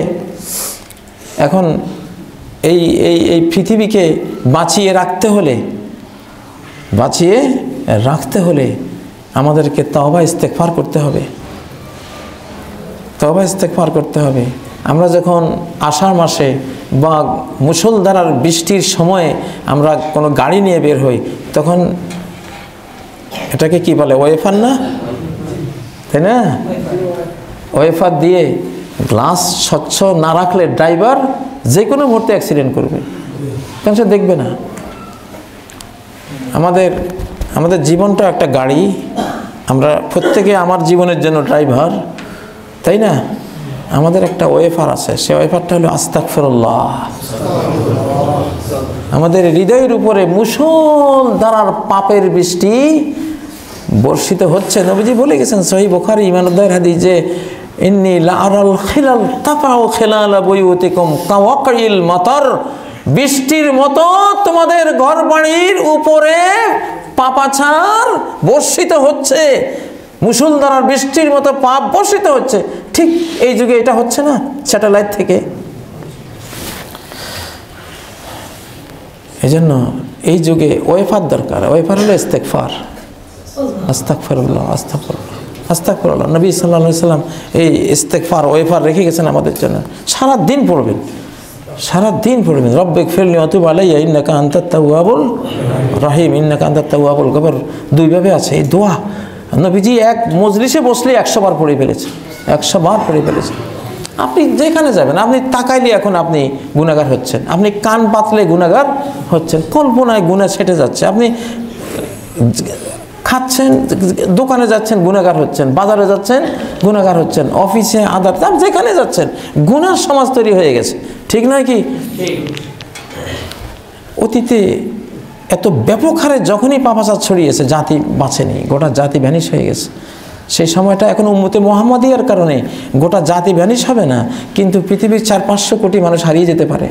Speaker 1: এখন এই পৃথিবীকে বাঁচিয়ে রাখতে হলে আমাদেরকে তওবা ইস্তেগফার করতে হবে। তওবা ইস্তেগফার করতে হবে। আমরা যখন আষাঢ় মাসে বা মুষলধারার বৃষ্টির সময়ে আমরা কোনো গাড়ি নিয়ে বের হই, তখন এটাকে কি বলে? ওয়েফার না, তাই না? ওয়েফার দিয়ে গ্লাস স্বচ্ছ না রাখলে ড্রাইভার যে কোনো মুহূর্তে অ্যাক্সিডেন্ট করবে, কারণ সে দেখবে না। আমাদের জীবনটা একটা গাড়ি, আমরা প্রত্যেকে আমার জীবনের জন্য ড্রাইভার, তাই না? আমাদের একটা ওয়েফার আছে, সে ওয়েফারটা হলো আস্তাগফিরুল্লাহ। আমাদের হৃদয়ের উপরে মুষলধারার পাপের বৃষ্টি বর্ষিত হচ্ছে। নবীজি বলে গেছেন সহিহ বুখারী ঈমান অধ্যায়ের হাদিস যে ইন্নী লাআরাল খিলাল তাকাউ খিলালা বুয়ুতিকুম কাওয়াকিল মাতার, বৃষ্টির মতো তোমাদের ঘরবাড়ির উপরে পাপাচার বর্ষিত হচ্ছে, মুষলধারার বৃষ্টির মতো পাপ বর্ষিত হচ্ছে। ঠিক এই যুগে এটা হচ্ছে না স্যাটেলাইট থেকে। এই জন্য এই যুগে ওয়েফার দরকার। ওয়েফার হলো ইস্তেগফার, আস্তাগফিরুল্লাহ, আস্তাগফিরুল্লাহ। নবী সাল্লাল্লাহু আলাইহি সাল্লাম এই ইস্তেগফার ওয়েফার রেখে গেছেন আমাদের জন্য। সারা দিন পড়বেন, রব্বিগফিরলি ওয়া তুব আলাইয়া ইন্নাকা আনতাত তাওয়াবুল রহিম, ইন্নাকা আনতাত তাওয়াবুল গফুর। 2 ভাবে আছে এই দোয়া। নবীজি এক মজলিসে বসলে 100 বার পড়ে ফেলেছে, 100 বার পড়ে ফেলেছে। আপনি যেখানে যাবেন, আপনি তাকাইলে এখন আপনি গুনাহগার হচ্ছেন, আপনি কান পাতলে গুনাহগার হচ্ছেন, কল্পনায় গুনাহ ছেটে যাচ্ছে, আপনি খাচ্ছেন, দোকানে যাচ্ছেন গুনাহগার হচ্ছেন, বাজারে যাচ্ছেন গুনাহগার হচ্ছেন, অফিসে আদালতে যেখানে যাচ্ছেন গুনার সমাজ তৈরি হয়ে গেছে, ঠিক নয় কি? অতীতে এত ব্যাপক হারে যখনই পাপাচার ছড়িয়েছে জাতি বাঁচেনি, গোটা জাতি ভ্যানিশ হয়ে গেছে। সেই সময়টা এখন উম্মতে মুহাম্মাদিয়ার কারণে গোটা জাতি ভ্যানিশ হবে না, কিন্তু পৃথিবীর 400-500 কোটি মানুষ হারিয়ে যেতে পারে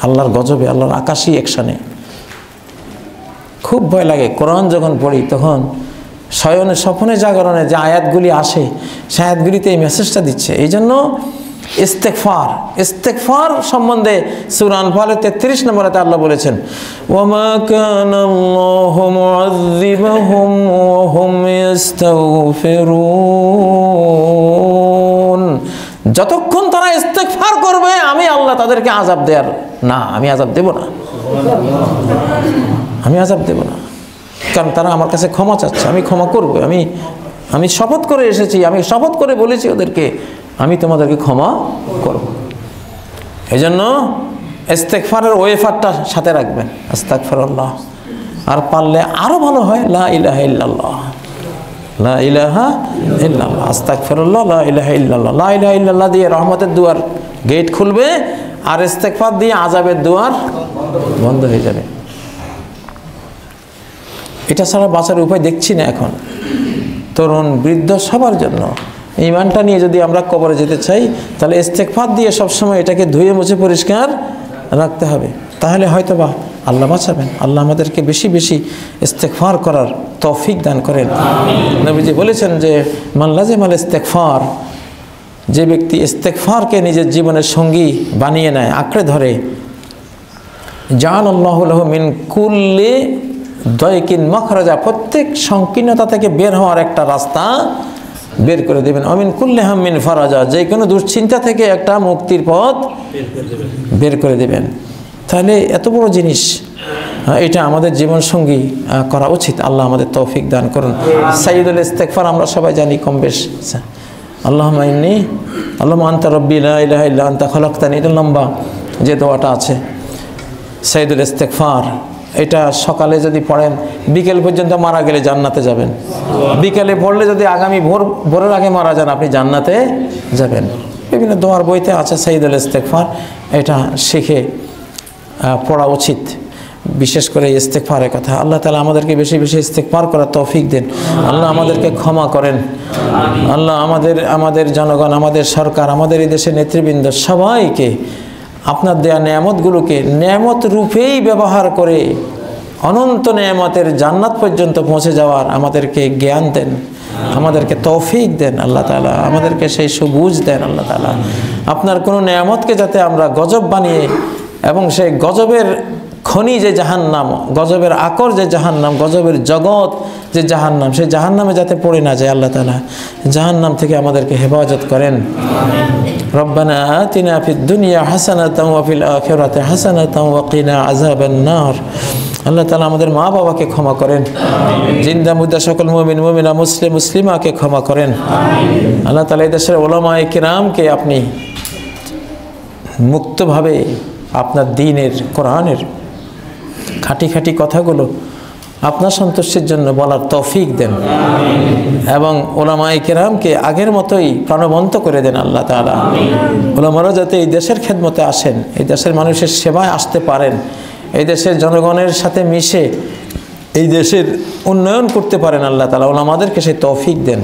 Speaker 1: আল্লাহর গজবে, আল্লাহর আকাশী অ্যাকশনে। খুব ভয় লাগে। কোরআন যখন পড়ি তখন শয়নে স্বপ্নে জাগরণে যে আয়াতগুলি আসে সে আয়াতগুলিতে এই মেসেজটা দিচ্ছে। এই জন্য ইস্তেগফার সম্বন্ধে সূরা আনফালের 33 নম্বরে আল্লাহ বলেছেন, ওয়ামা কানাল্লাহু মুআযযিবাহুম ওয়া হুম ইস্তাগফিরুন, যতক্ষণ তারা ইস্তেগফার করবে আমি আল্লাহ তাদেরকে আযাব দেয়ার না, আমি আযাব দেব না, আমি আযাব দেব না, কারণ তারা আমার কাছে ক্ষমা চাচ্ছে, আমি ক্ষমা করব। আমি শপথ করে এসেছি, আমি শপথ করে বলেছি ওদেরকে আমি তোমাদেরকে ক্ষমা করব। এই জন্য ইস্তেগফারের ওয়েফারটা সাথে রাখবেন, আস্তাগফিরুল্লাহ। আর পারলে আরো ভালো হয় লা ইলাহা ইল্লাল্লাহ, লা ইলাহা ইল্লাল্লাহ, আস্তাগফিরুল্লাহ, লা ইলাহা ইল্লাল্লাহ। লা ইলাহা ইল্লাল্লাহ দিয়ে রহমতের দুয়ার গেট খুলবে, আর ইস্তেগফার দিয়ে আযাবের দুয়ার বন্ধ হয়ে যাবে। এটা ছাড়া বাঁচার উপায় দেখছি না এখন। তরুণ বৃদ্ধ সবার জন্য ঈমানটা নিয়ে যদি আমরা কবরে যেতে চাই তাহলে ইস্তেগফার দিয়ে সবসময় এটাকে ধুয়ে মুছে পরিষ্কার রাখতে হবে, তাহলে হয়তোবা আল্লাহ বাঁচাবেন। আল্লাহ আমাদেরকে বেশি বেশি ইস্তেগফার করার তৌফিক দান করেন। নবীজি বলেছেন যে মান লাজিমাল ইস্তেগফার, যে ব্যক্তি ইস্তেগফারকে নিজের জীবনের সঙ্গী বানিয়ে নেয়, আঁকড়ে ধরে, জাআলাল্লাহু লাহু মিন কুল্লি দয়কিন মাখরাজা, প্রত্যেক সংকীর্ণতা থেকে বের হওয়ার একটা রাস্তা বের করে দেবেন। আমিন কুল্লি হাম্মিন ফারাজা, যে কোনো দুশ্চিন্তা থেকে একটা মুক্তির পথ বের করে দেবেন। তাহলে এত বড় জিনিস, এটা আমাদের জীবন সঙ্গী করা উচিত। আল্লাহ আমাদের তৌফিক দান করুন। সাইয়্যিদুল ইস্তেগফার আমরা সবাই জানি কম বেশ। আল্লাহুম্মা ইন্নী আল্লাহুম্মা আনতা রাব্বি লা ইলাহা ইল্লা আনতা খালাকতানি, এটা লম্বা যে দোয়াটা আছে সাইয়্যিদুল ইস্তেগফার, এটা সকালে যদি পড়েন বিকেল পর্যন্ত মারা গেলে জান্নাতে যাবেন। বিকেলে পড়লে যদি আগামী ভোরের আগে মারা যান আপনি জান্নাতে যাবেন। বিভিন্ন দোয়ার বইতে আছে সাইয়্যিদুল ইস্তেগফার, এটা শিখে পড়া উচিত। বিশেষ করে ইস্তেগফারের কথা। আল্লাহ তাআলা আমাদেরকে বেশি বেশি ইস্তেগফার করার তৌফিক দেন। আল্লাহ আমাদেরকে ক্ষমা করেন। আল্লাহ আমাদের জনগণ, আমাদের সরকার, আমাদের এই দেশের নেতৃবৃন্দ সবাইকে আপনার দেয়া নেয়ামতগুলোকে নেয়ামত রূপেই ব্যবহার করে অনন্ত নেয়ামতের জান্নাত পর্যন্ত পৌঁছে যাওয়ার আমাদেরকে জ্ঞান দেন, আমাদেরকে তৌফিক দেন আল্লাহ তাআলা, আমাদেরকে সেই সুবুঝ দেন আল্লাহ তাআলা। আপনার কোনো নেয়ামতকে যাতে আমরা গজব বানিয়ে এবং সেই গজবের খনি যে জাহান্নাম, গজবের আকর যে জাহান্নাম, গজবের জগৎ যে জাহান্নাম, সেই জাহান্নামে যাতে পড়ে না যায় আল্লাহ তাআলা জাহান্নাম থেকে আমাদেরকে হেফাজত করেন। রব্বানা আতিনা ফিদ দুনিয়া হাসানাতাও ওয়া ফিল আখিরাতি হাসানাতাও ওয়া কিনা আযাবান নার। আল্লাহ তাআলা আমাদের মা বাবাকে ক্ষমা করেন, জিন্দা মুর্দা সকল মুমিন মুমিনা মুসলিম মুসলিমাকে ক্ষমা করেন। আল্লাহ তাআলা এই দেশের উলামায়ে কিরামকে আপনি মুক্তভাবে আপনার দ্বীনের কোরআনের খাঁটি খাঁটি কথাগুলো আপনার সন্তুষ্টির জন্য বলার তৌফিক দেন এবং উলামায়ে কেরামকে আগের মতোই প্রাণবন্ত করে দেন আল্লাহ তাআলা। উলামারা যাতে এই দেশের খেদমতে আসেন, এই দেশের মানুষের সেবায় আসতে পারেন, এই দেশের জনগণের সাথে মিশে এই দেশের উন্নয়ন করতে পারেন আল্লাহ তাআলা উলামাদেরকে সেই তৌফিক দেন।